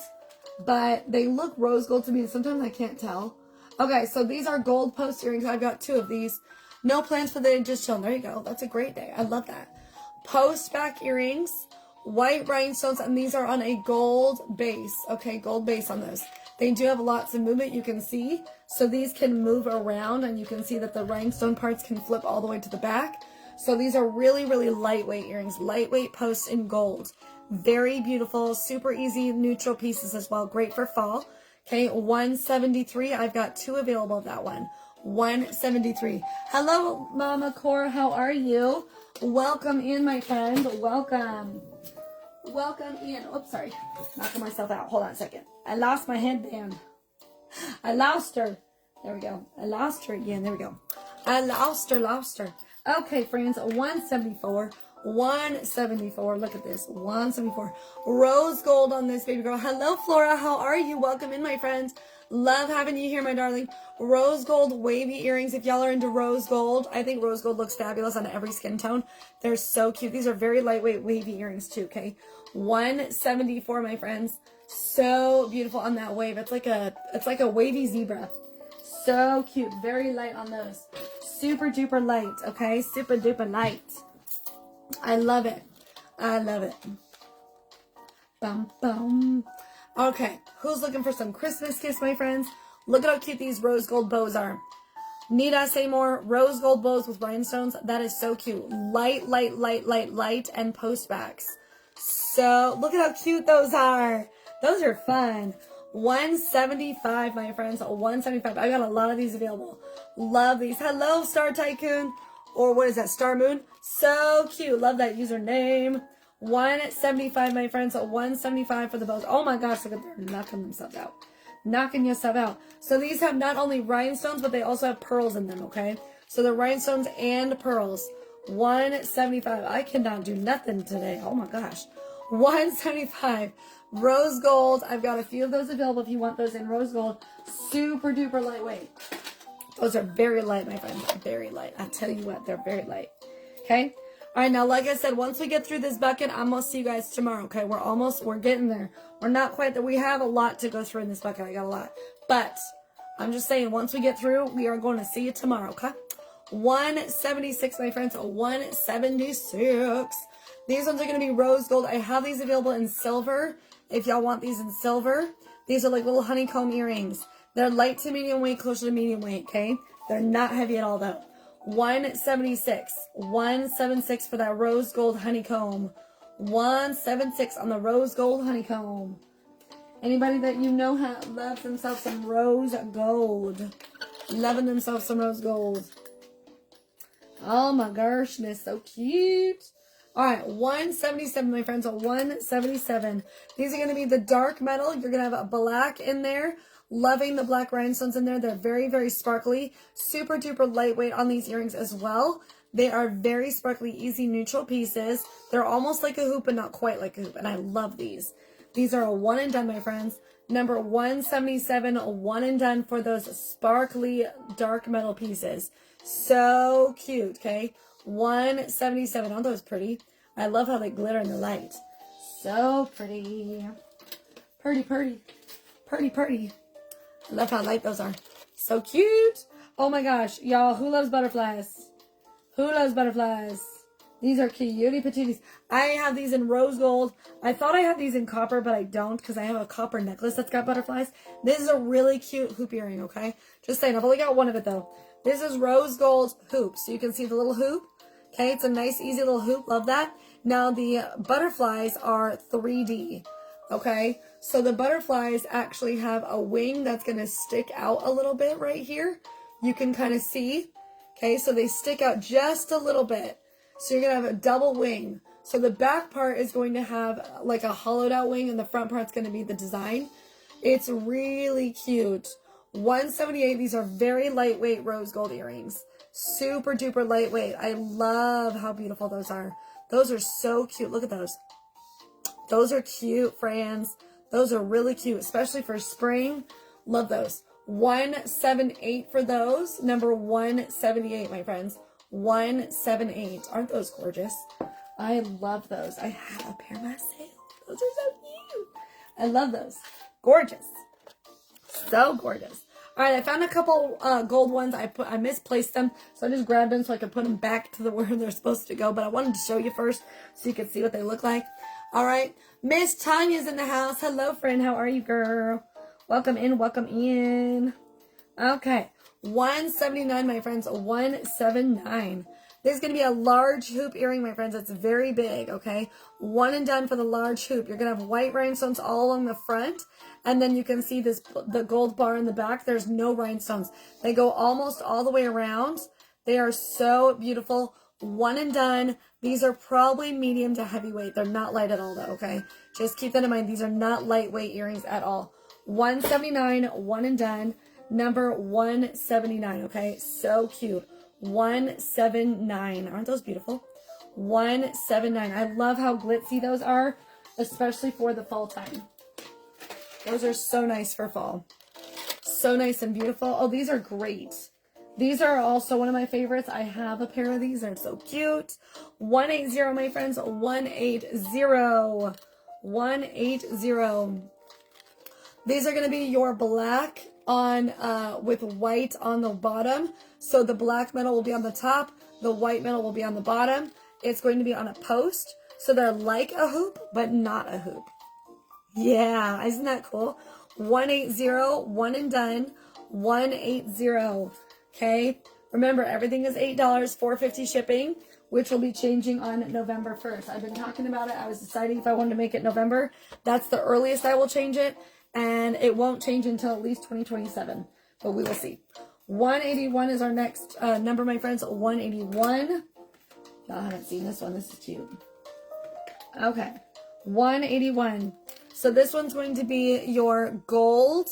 but they look rose gold to me. Sometimes I can't tell. Okay, so these are gold post earrings. I've got 2 of these. No plans for the day, just chilling. There you go. That's a great day. I love that. Post back earrings, white rhinestones, and these are on a gold base. Okay, gold base on those. They do have lots of movement, you can see. So these can move around, and you can see that the rhinestone parts can flip all the way to the back. So these are really, really lightweight earrings. Lightweight posts in gold. Very beautiful, super easy, neutral pieces as well. Great for fall. Okay, 173. I've got 2 available of that one. 173. Hello, Mama Cora. How are you? Welcome in, my friend. Welcome. Welcome in. Oops, sorry. Knocking myself out. Hold on a second. I lost my headband. I lost her. There we go. I lost her again. There we go. I lost her. Okay, friends. 174. 174. Look at this. 174. Rose gold on this baby girl. Hello, Flora. How are you? Welcome in, my friends. Love having you here, my darling. Rose gold wavy earrings. If y'all are into rose gold, I think rose gold looks fabulous on every skin tone. They're so cute. These are very lightweight wavy earrings too, okay? 174, my friends. So beautiful on that wave. It's like a wavy zebra. So cute. Very light on those. Super duper light, okay? Super duper light. I love it. I love it. Bum, bum. Okay, who's looking for some Christmas gifts, my friends? Look at how cute these rose gold bows are. Need I say more? Rose gold bows with rhinestones. That is so cute. Light, light, light, light, light, and post backs. So, look at how cute those are. Those are fun. 175, my friends. 175. I got a lot of these available. Love these. Hello, Star Tycoon. Or what is that? Star Moon. So cute. Love that username. 175, my friends. 175 for the bows. Oh my gosh, look at them knocking themselves out. Knocking yourself out. So these have not only rhinestones, but they also have pearls in them, okay? So the rhinestones and pearls. 175. I cannot do nothing today. Oh my gosh. 175. Rose gold. I've got a few of those available if you want those in rose gold. Super duper lightweight. Those are very light, my friends. Very light. I tell you what, they're very light. Okay? All right, now, like I said, once we get through this bucket, I'm going to see you guys tomorrow, okay? We're getting there. We're not quite there. We have a lot to go through in this bucket. I got a lot. But I'm just saying, once we get through, we are going to see you tomorrow, okay? 176, my friends. 176. These ones are going to be rose gold. I have these available in silver if y'all want these in silver. These are like little honeycomb earrings. They're light to medium weight, closer to medium weight, okay? They're not heavy at all, though. 176. 176 for that rose gold honeycomb. 176 on the rose gold honeycomb. Anybody that you know loves themselves some rose gold. Loving themselves some rose gold. Oh my goshness, so cute. All right, 177, my friends, 177. These are going to be the dark metal. You're going to have a black in there. Loving the black rhinestones in there. They're very, very sparkly. Super duper lightweight on these earrings as well. They are very sparkly, easy neutral pieces. They're almost like a hoop, but not quite like a hoop. And I love these. These are a one and done, my friends. Number 177, a one and done for those sparkly dark metal pieces. So cute, okay? 177. Aren't those pretty? I love how they glitter in the light. So pretty. Pretty, pretty. Pretty, pretty. I love how light those are. So cute. Oh my gosh. Y'all, who loves butterflies? Who loves butterflies? These are cutie patooties. I have these in rose gold. I thought I had these in copper, but I don't because I have a copper necklace that's got butterflies. This is a really cute hoop earring, okay? Just saying. I've only got one of it, though. This is rose gold hoop. So you can see the little hoop. Okay, it's a nice, easy little hoop. Love that. Now, the butterflies are 3D. Okay, so the butterflies actually have a wing that's going to stick out a little bit right here. You can kind of see. Okay, so they stick out just a little bit. So you're going to have a double wing. So the back part is going to have like a hollowed out wing and the front part's going to be the design. It's really cute. 178. These are very lightweight rose gold earrings. Super duper lightweight. I love how beautiful those are. Those are so cute. Look at those. Those are cute, friends. Those are really cute, especially for spring. Love those. 178 for those. Number 178, my friends. 178. Aren't those gorgeous? I love those. I have a pair myself. Those are so cute. I love those. Gorgeous. So gorgeous. All right, I found a couple gold ones. I misplaced them, so I just grabbed them so I could put them back to where they're supposed to go. But I wanted to show you first so you could see what they look like. All right, Miss Tanya's in the house. Hello, friend. How are you, girl? Welcome in. Welcome in. Okay, 179, my friends. 179. There's going to be a large hoop earring, my friends. It's very big, okay? One and done for the large hoop. You're going to have white rhinestones all along the front. And then you can see the gold bar in the back. There's no rhinestones. They go almost all the way around. They are so beautiful. One and done. These are probably medium to heavyweight. They're not light at all, though, okay? Just keep that in mind. These are not lightweight earrings at all. 179, one and done. Number 179, okay? So cute. 179. Aren't those beautiful? 179. I love how glitzy those are, especially for the fall time. Those are so nice for fall. So nice and beautiful. Oh, these are great. These are also one of my favorites. I have a pair of these. They're so cute. 180, my friends. 180. 180. These are going to be your black on with white on the bottom. So the black metal will be on the top. The white metal will be on the bottom. It's going to be on a post. So they're like a hoop, but not a hoop. Yeah, isn't that cool? 180, one and done. 180. Okay. Remember, everything is $8, $4.50 shipping, which will be changing on November 1st. I've been talking about it. I was deciding if I wanted to make it November. That's the earliest I will change it. And it won't change until at least 2027. But we will see. 181 is our next number, my friends. 181. Y'all haven't seen this one. This is cute. Okay. 181. So this one's going to be your gold.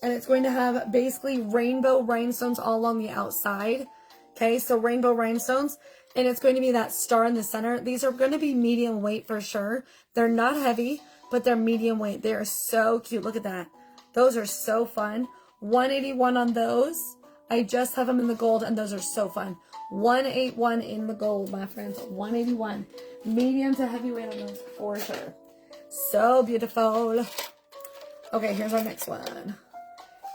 And it's going to have basically rainbow rhinestones all along the outside. Okay, so rainbow rhinestones. And it's going to be that star in the center. These are going to be medium weight for sure. They're not heavy, but they're medium weight. They are so cute. Look at that. Those are so fun. 181 on those. I just have them in the gold, and those are so fun. 181 in the gold, my friends. 181. Medium to heavyweight on those for sure. So beautiful. Okay, here's our next one.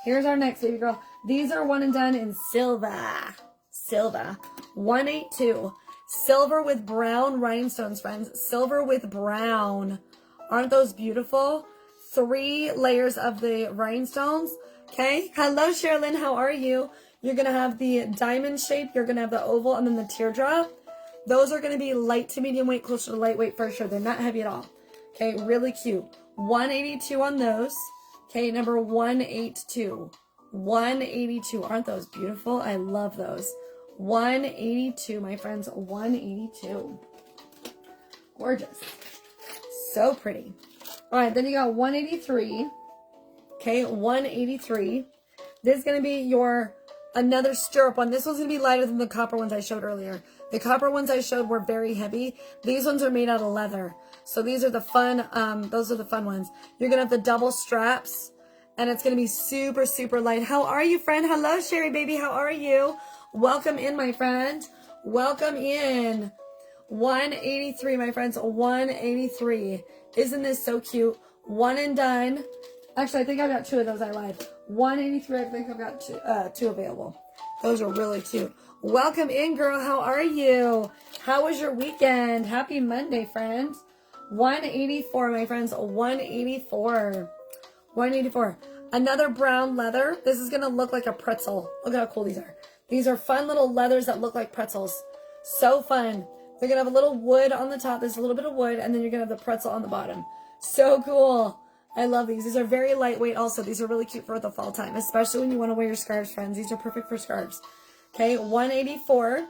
Here's our next baby girl. These are one and done in silver. Silver. 182. Silver with brown rhinestones, friends. Silver with brown. Aren't those beautiful? 3 layers of the rhinestones. Okay. Hello, Sherilyn. How are you? You're going to have the diamond shape. You're going to have the oval and then the teardrop. Those are going to be light to medium weight, closer to lightweight for sure. They're not heavy at all. Okay, really cute. 182 on those. Okay, number 182. 182. Aren't those beautiful? I love those. 182, my friends. 182. Gorgeous. So pretty. All right, then you got 183. Okay, 183. This is going to be your another stirrup one. This one's going to be lighter than the copper ones I showed earlier. The copper ones I showed were very heavy. These ones are made out of leather. So these are the fun, those are the fun ones. You're going to have the double straps, and it's going to be super, super light. How are you, friend? Hello, Sherry baby. How are you? Welcome in, my friend. Welcome in. 183, my friends. 183. Isn't this so cute? One and done. Actually, I think I've got two of those. I lied. 183. I think I've got two available. Those are really cute. Welcome in, girl. How are you? How was your weekend? Happy Monday, friend. 184, my friends. 184. 184. Another brown leather. This is going to look like a pretzel. Look how cool these are. These are fun little leathers that look like pretzels. So fun. They're going to have a little wood on the top. There's a little bit of wood, and then you're going to have the pretzel on the bottom. So cool. I love these. These are very lightweight also. These are really cute for the fall time, especially when you want to wear your scarves, friends. These are perfect for scarves. Okay, 184.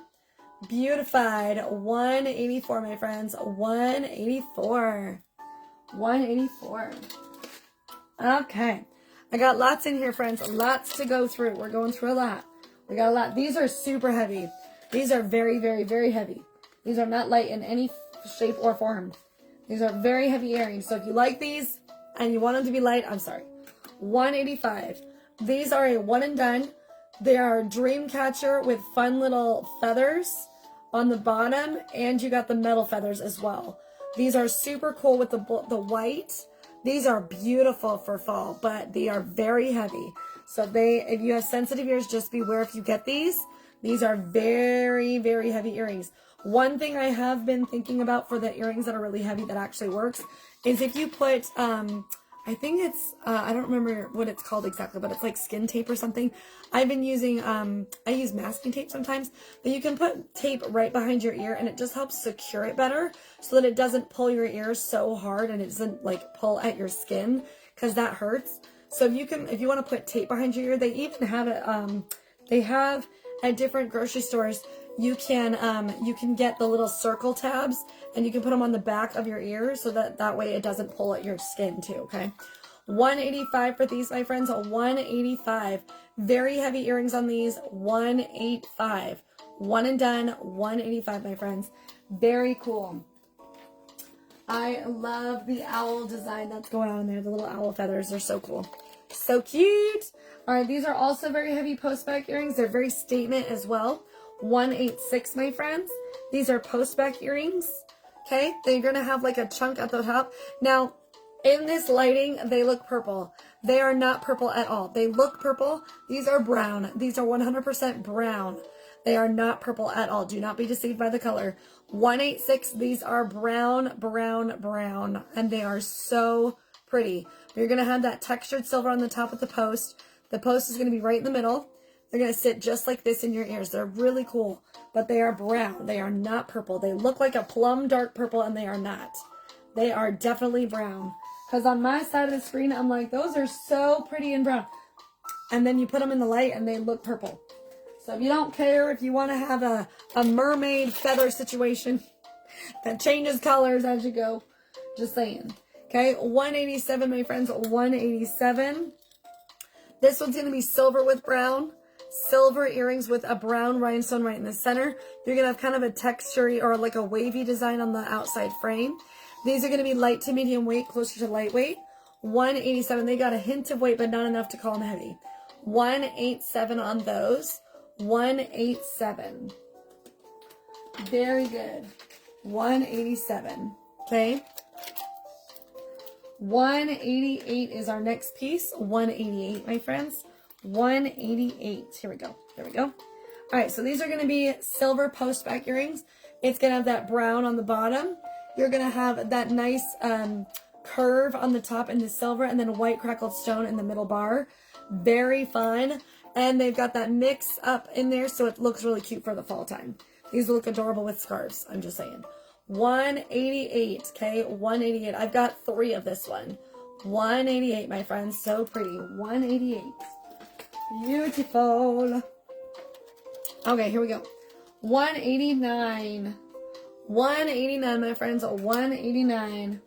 Beautified. 184, my friends. 184. 184. Okay. I got lots in here, friends. Lots to go through. We're going through a lot. We got a lot. These are super heavy. These are very, very, very heavy. These are not light in any shape or form. These are very heavy earrings. So if you like these and you want them to be light, I'm sorry. 185. These are a one and done. They are a dream catcher with fun little feathers on the bottom, and you got the metal feathers as well. These are super cool with the white. These are beautiful for fall, but they are very heavy. So if you have sensitive ears, just beware if you get these. These are very, very heavy earrings. One thing I have been thinking about for the earrings that are really heavy that actually works is if you put, I think it's, I don't remember what it's called exactly, but it's like skin tape or something. I've been using, I use masking tape sometimes, but you can put tape right behind your ear and it just helps secure it better so that it doesn't pull your ear so hard and it doesn't like pull at your skin because that hurts. So if you want to put tape behind your ear, they even have it, they have at different grocery stores, you can get the little circle tabs and you can put them on the back of your ear so that way it doesn't pull at your skin too, okay? 185 for these, my friends. 185. Very heavy earrings on these. 185. One and done. 185, my friends. Very cool. I love the owl design that's going on in there. The little owl feathers are so cool. So cute. All right, these are also very heavy post-back earrings. They're very statement as well. 186, my friends. These are post-back earrings. Okay, they're going to have like a chunk at the top. Now, in this lighting, they look purple. They are not purple at all. They look purple. These are brown. These are 100% brown. They are not purple at all. Do not be deceived by the color. 186, these are brown, brown, brown. And they are so pretty. You're going to have that textured silver on the top of the post. The post is going to be right in the middle. They're going to sit just like this in your ears. They're really cool, but they are brown. They are not purple. They look like a plum dark purple, and they are not. They are definitely brown. Because on my side of the screen, I'm like, those are so pretty and brown. And then you put them in the light, and they look purple. So if you don't care, if you want to have a mermaid feather situation that changes colors as you go, just saying. Okay, 187, my friends, 187. This one's going to be silver with brown. Silver earrings with a brown rhinestone right in the center. You're going to have kind of a textury or like a wavy design on the outside frame. These are going to be light to medium weight, closer to lightweight. 187. They got a hint of weight, but not enough to call them heavy. 187 on those. 187. Very good. 187. Okay. 188 is our next piece. 188, my friends. 188. Here we go. There we go. All right, so these are going to be silver post-back earrings. It's going to have that brown on the bottom. You're going to have that nice curve on the top in the silver and then a white crackled stone in the middle bar. Very fun. And they've got that mix up in there, so it looks really cute for the fall time. These look adorable with scarves. I'm just saying. 188, okay? 188. I've got 3 of this one. 188, my friends. So pretty. 188. Beautiful. Okay, here we go. 189. 189, my friends. 189.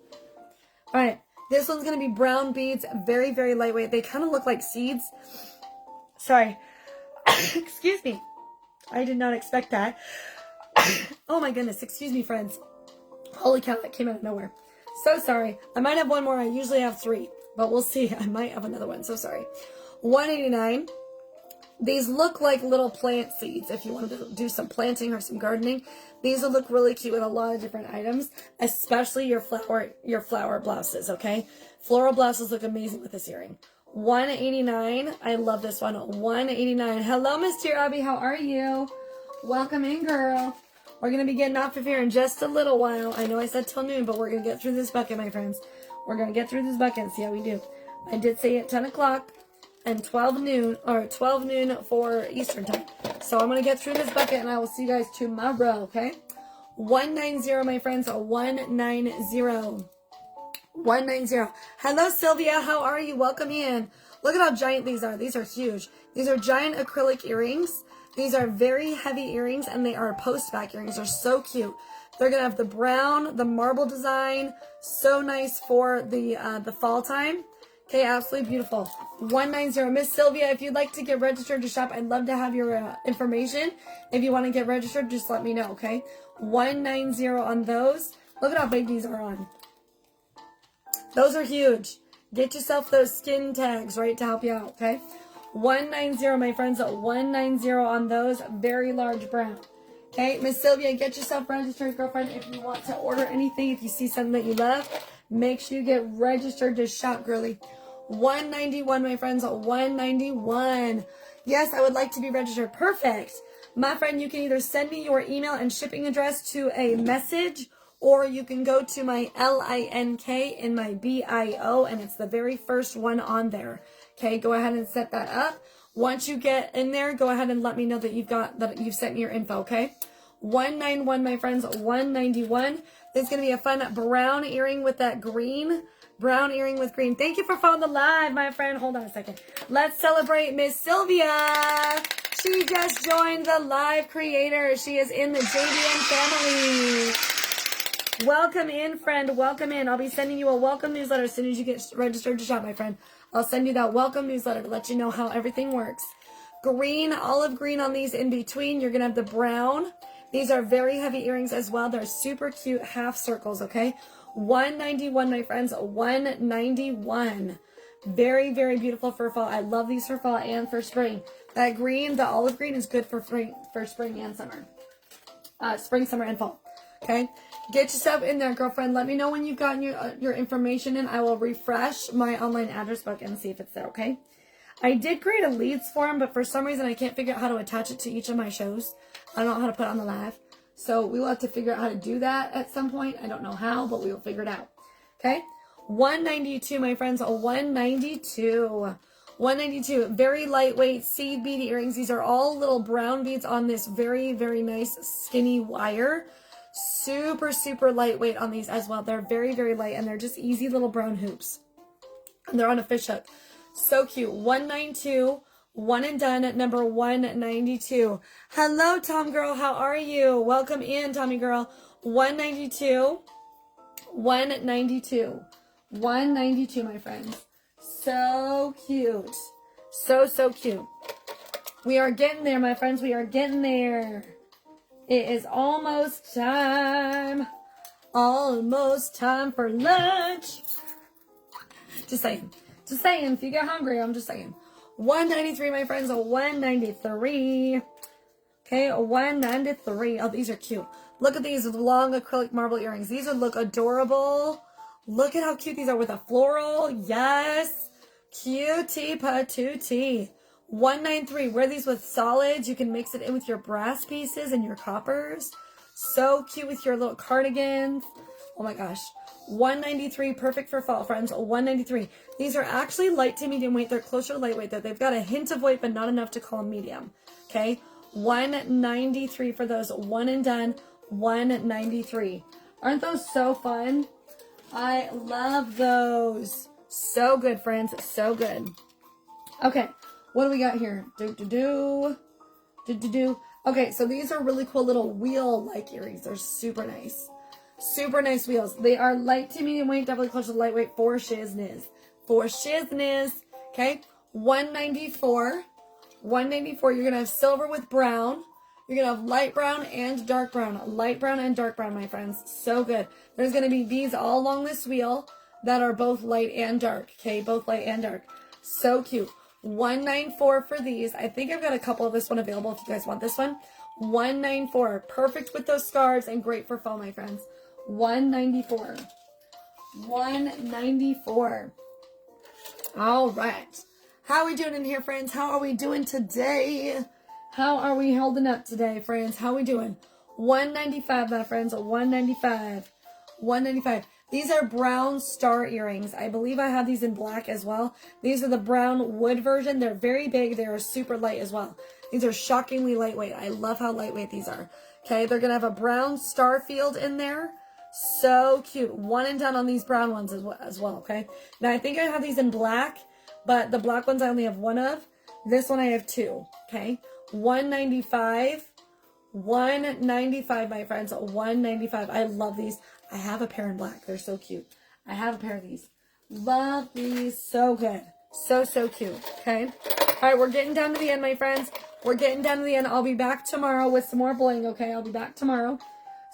All right. This one's going to be brown beads. Very, very lightweight. They kind of look like seeds. Sorry. Excuse me. I did not expect that. Oh my goodness. Excuse me, friends. Holy cow, that came out of nowhere. So sorry. I might have one more. I usually have 3, but we'll see. I might have another one. So sorry. 189. These look like little plant seeds. If you wanted to do some planting or some gardening, these will look really cute with a lot of different items, especially your flower blouses, okay? Floral blouses look amazing with this earring. 189. I love this one. 189. Hello, Miss Dear Abby. How are you? Welcome in, girl. We're going to be getting off of here in just a little while. I know I said till noon, but we're going to get through this bucket, my friends. We're going to get through this bucket and see how we do. I did say at 10 o'clock and 12 noon for Eastern time. So I'm going to get through this bucket and I will see you guys tomorrow, okay? 190, my friends. 190. 190. Hello, Sylvia. How are you? Welcome in. Look at how giant these are. These are huge. These are giant acrylic earrings. These are very heavy earrings, and they are post-back earrings. They're so cute. They're going to have the brown, the marble design. So nice for the fall time. Okay, absolutely beautiful. 190. Miss Sylvia, if you'd like to get registered to shop, I'd love to have your information. If you want to get registered, just let me know, okay? 190 on those. Look at how big these are on. Those are huge. Get yourself those skin tags, right, to help you out, okay? 190, my friends. 190 on those. Very large brown. Okay, Miss Sylvia, get yourself registered, girlfriend. If you want to order anything, if you see something that you love, make sure you get registered to shop, girly. 191, my friends. 191. Yes, I would like to be registered. Perfect. My friend, you can either send me your email and shipping address to a message, or you can go to my LINK in my BIO, and it's the very first one on there. Okay, go ahead and set that up. Once you get in there, go ahead and let me know that you've sent me your info, okay? 191, my friends. 191. There's going to be a fun brown earring with that green. Brown earring with green. Thank you for following the live, my friend. Hold on a second. Let's celebrate Miss Sylvia. She just joined the live creator. She is in the JDN family. Welcome in, friend. Welcome in. I'll be sending you a welcome newsletter as soon as you get registered to shop, my friend. I'll send you that welcome newsletter to let you know how everything works. Green, olive green on these in between. You're going to have the brown. These are very heavy earrings as well. They're super cute half circles, okay? 191, my friends. 191. Very, very beautiful for fall. I love these for fall and for spring. That green, the olive green, is good for spring and summer. Spring, summer, and fall. Okay? Get yourself in there, girlfriend. Let me know when you've gotten your information in. I will refresh my online address book and see if it's there, okay? I did create a leads form, but for some reason I can't figure out how to attach it to each of my shows. I don't know how to put it on the live. So we will have to figure out how to do that at some point. I don't know how, but we will figure it out. Okay? 192, my friends. 192. 192. Very lightweight seed bead earrings. These are all little brown beads on this very, very nice skinny wire. Super, super lightweight on these as well. They're very, very light, and they're just easy little brown hoops. And they're on a fish hook. So cute. 192. One and done. Number 192. Hello, Tom girl. How are you? Welcome in, Tommy girl. 192. 192. 192, my friends. So cute. So, so cute. We are getting there, my friends. We are getting there. It is almost time. Almost time for lunch. Just saying. Just saying. If you get hungry, I'm just saying. 193, my friends. 193. Okay, 193. Oh, these are cute. Look at these long acrylic marble earrings. These would look adorable. Look at how cute these are with a floral. Yes. Cutie patootie. 193. Wear these with solids. You can mix it in with your brass pieces and your coppers. So cute with your little cardigans. Oh my gosh. 193. Perfect for fall, friends. 193. These are actually light to medium weight. They're closer to lightweight. They've got a hint of weight, but not enough to call them medium. Okay. $193 for those. One and done. $193. Aren't those so fun? I love those. So good, friends. So good. Okay. What do we got here? Okay, so these are really cool little wheel-like earrings. They're super nice. Super nice wheels. They are light to medium weight, definitely close to lightweight for shizness. For shizness. Okay. $194. $194. You're going to have silver with brown. You're going to have light brown and dark brown. Light brown and dark brown, my friends. So good. There's going to be these all along this wheel that are both light and dark. Okay, both light and dark. So cute. $194 for these. I think I've got a couple of this one available if you guys want this one. $194. Perfect with those scarves and great for fall, my friends. $194. $194. All right. How are we doing in here, friends? How are we doing today? How are we holding up today, friends? How are we doing? $195, my friends. $195. $195. These are brown star earrings. I believe I have these in black as well. These are the brown wood version. They're very big. They are super light as well. These are shockingly lightweight. I love how lightweight these are. Okay, they're going to have a brown star field in there. So cute. One and done on these brown ones as well, okay? Now, I think I have these in black, but the black ones I only have one of. This one I have two, okay? $195. $195, my friends. $195. I love these. I have a pair in black. They're so cute. I have a pair of these. Love these. So good. So, so cute. Okay. All right. We're getting down to the end, my friends. We're getting down to the end. I'll be back tomorrow with some more bling. Okay. I'll be back tomorrow.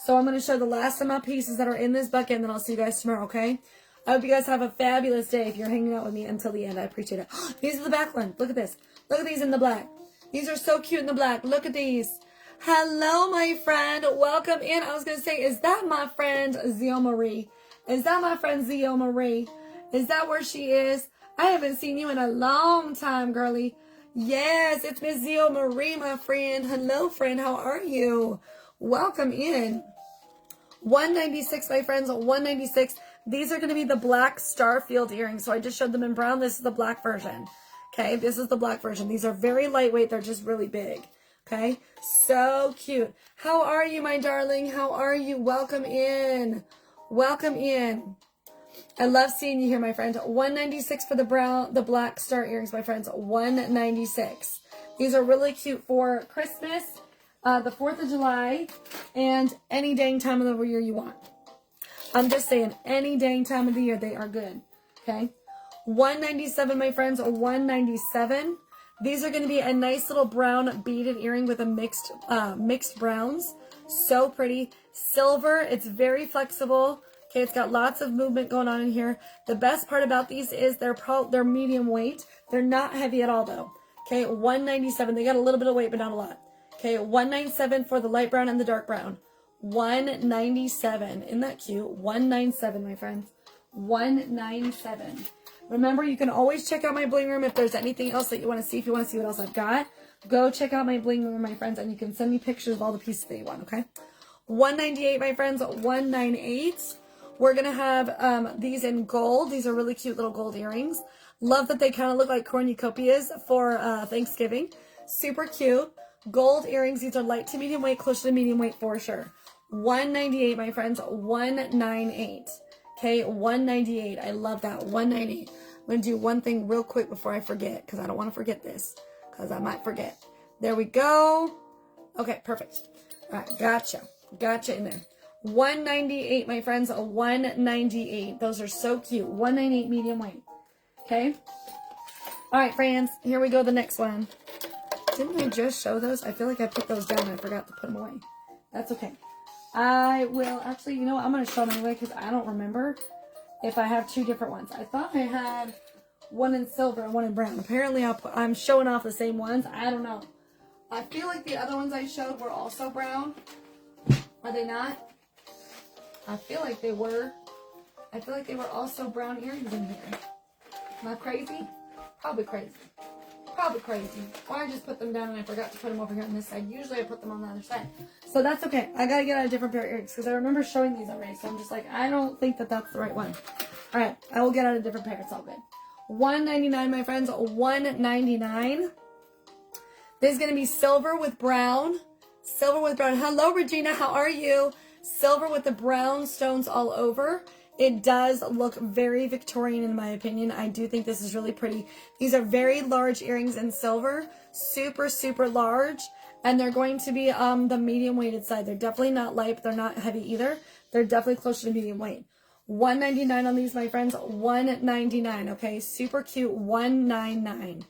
So I'm going to show the last of my pieces that are in this bucket, and then I'll see you guys tomorrow. Okay. I hope you guys have a fabulous day if you're hanging out with me until the end. I appreciate it. These are the back ones. Look at this. Look at these in the black. These are so cute in the black. Look at these. Hello, my friend. Welcome in. I was going to say, is that my friend Zio Marie? Is that my friend Zio Marie? Is that where she is? I haven't seen you in a long time, girly. Yes, it's Miss Zio Marie, my friend. Hello, friend. How are you? Welcome in. $196, my friends. $196. These are going to be the black Starfield earrings. So I just showed them in brown. This is the black version. Okay, this is the black version. These are very lightweight. They're just really big. Okay, so cute. How are you, my darling? How are you? Welcome in. Welcome in. I love seeing you here, my friend. $196 for the black star earrings, my friends. $196. These are really cute for Christmas, the 4th of July, and any dang time of the year you want. I'm just saying, any dang time of the year, they are good. Okay, $197, my friends. $197. These are going to be a nice little brown beaded earring with a mixed browns. So pretty. Silver. It's very flexible. Okay, it's got lots of movement going on in here. The best part about these is they're medium weight. They're not heavy at all, though. Okay, $197. They got a little bit of weight, but not a lot. Okay, $197 for the light brown and the dark brown. $197. Isn't that cute? $197, my friends. $197. Remember, you can always check out my bling room if there's anything else that you want to see. If you want to see what else I've got, go check out my bling room, my friends, and you can send me pictures of all the pieces that you want, okay? $198, my friends. $198. We're going to have these in gold. These are really cute little gold earrings. Love that they kind of look like cornucopias for Thanksgiving. Super cute. Gold earrings. These are light to medium weight, close to medium weight for sure. $198, my friends. $198. Okay, $198. I love that. $198. I'm going to do one thing real quick before I forget, because I don't want to forget this, because I might forget. There we go. Okay, perfect. All right, gotcha. Gotcha in there. $198, my friends. $198. Those are so cute. $198 medium weight. Okay. All right, friends. Here we go. The next one. Didn't I just show those? I feel like I put those down and I forgot to put them away. That's okay. I will actually, you know what? I'm going to show them anyway because I don't remember if I have two different ones. I thought I had one in silver and one in brown. Apparently, I'm showing off the same ones. I don't know. I feel like the other ones I showed were also brown. Are they not? I feel like they were. I feel like they were also brown earrings in here. Am I crazy? Probably crazy. Probably crazy. Or I just put them down and I forgot to put them over here on this side. Usually I put them on the other side. So that's okay. I gotta get out a different pair of earrings because I remember showing these already. So I'm just like, I don't think that that's the right one. All right. I will get out a different pair. It's all good. $199, my friends. $199. This is going to be silver with brown. Silver with brown. Hello, Regina. How are you? Silver with the brown stones all over. It does look very Victorian in my opinion. I do think this is really pretty. These are very large earrings in silver. Super, super large. And they're going to be the medium weighted side. They're definitely not light, but they're not heavy either. They're definitely closer to medium weight. $199 on these, my friends. $199, okay? Super cute. $199.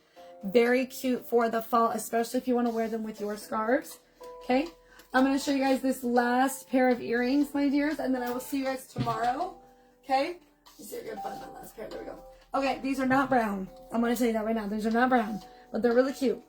Very cute for the fall, especially if you want to wear them with your scarves, okay? I'm going to show you guys this last pair of earrings, my dears, and then I will see you guys tomorrow, okay? Let's see if I can find that last pair. There we go. Okay, these are not brown. I'm going to tell you that right now. These are not brown, but they're really cute.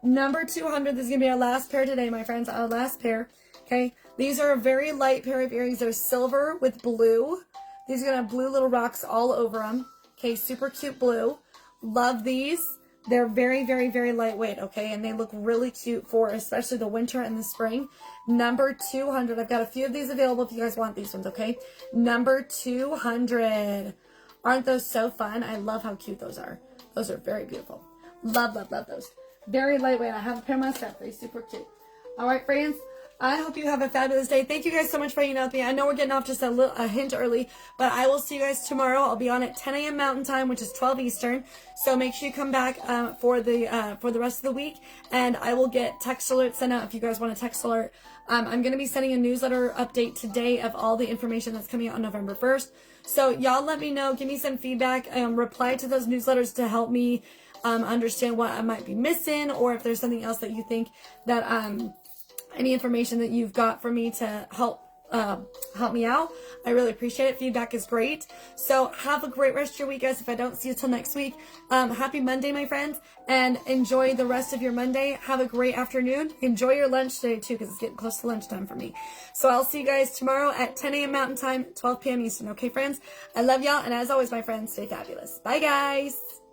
Number 200, this is going to be our last pair today, my friends. Our last pair, okay? These are a very light pair of earrings. They're silver with blue. These are going to have blue little rocks all over them, okay? Super cute blue. Love these. They're very, very, very lightweight, okay? And they look really cute for especially the winter and the spring. Number 200. I've got a few of these available if you guys want these ones, okay? Number 200. Aren't those so fun? I love how cute those are. Those are very beautiful. Love, love, love those. Very lightweight. I have a pair myself. They're super cute. All right, friends. I hope you have a fabulous day. Thank you guys so much for hanging out with me. I know we're getting off just a hint early, but I will see you guys tomorrow. I'll be on at 10 a.m. Mountain Time, which is 12 Eastern. So make sure you come back for the rest of the week, and I will get text alerts sent out if you guys want a text alert. I'm going to be sending a newsletter update today of all the information that's coming out on November 1st. So y'all let me know. Give me some feedback. Reply to those newsletters to help me understand what I might be missing, or if there's something else that you think that any information that you've got for me to help me out. I really appreciate it. Feedback is great. So have a great rest of your week, guys. If I don't see you till next week, happy Monday, my friends, and enjoy the rest of your Monday. Have a great afternoon. Enjoy your lunch today too, because it's getting close to lunchtime for me. So I'll see you guys tomorrow at 10 a.m. Mountain Time, 12 p.m. Eastern. Okay, friends? I love y'all, and as always, my friends, stay fabulous. Bye, guys.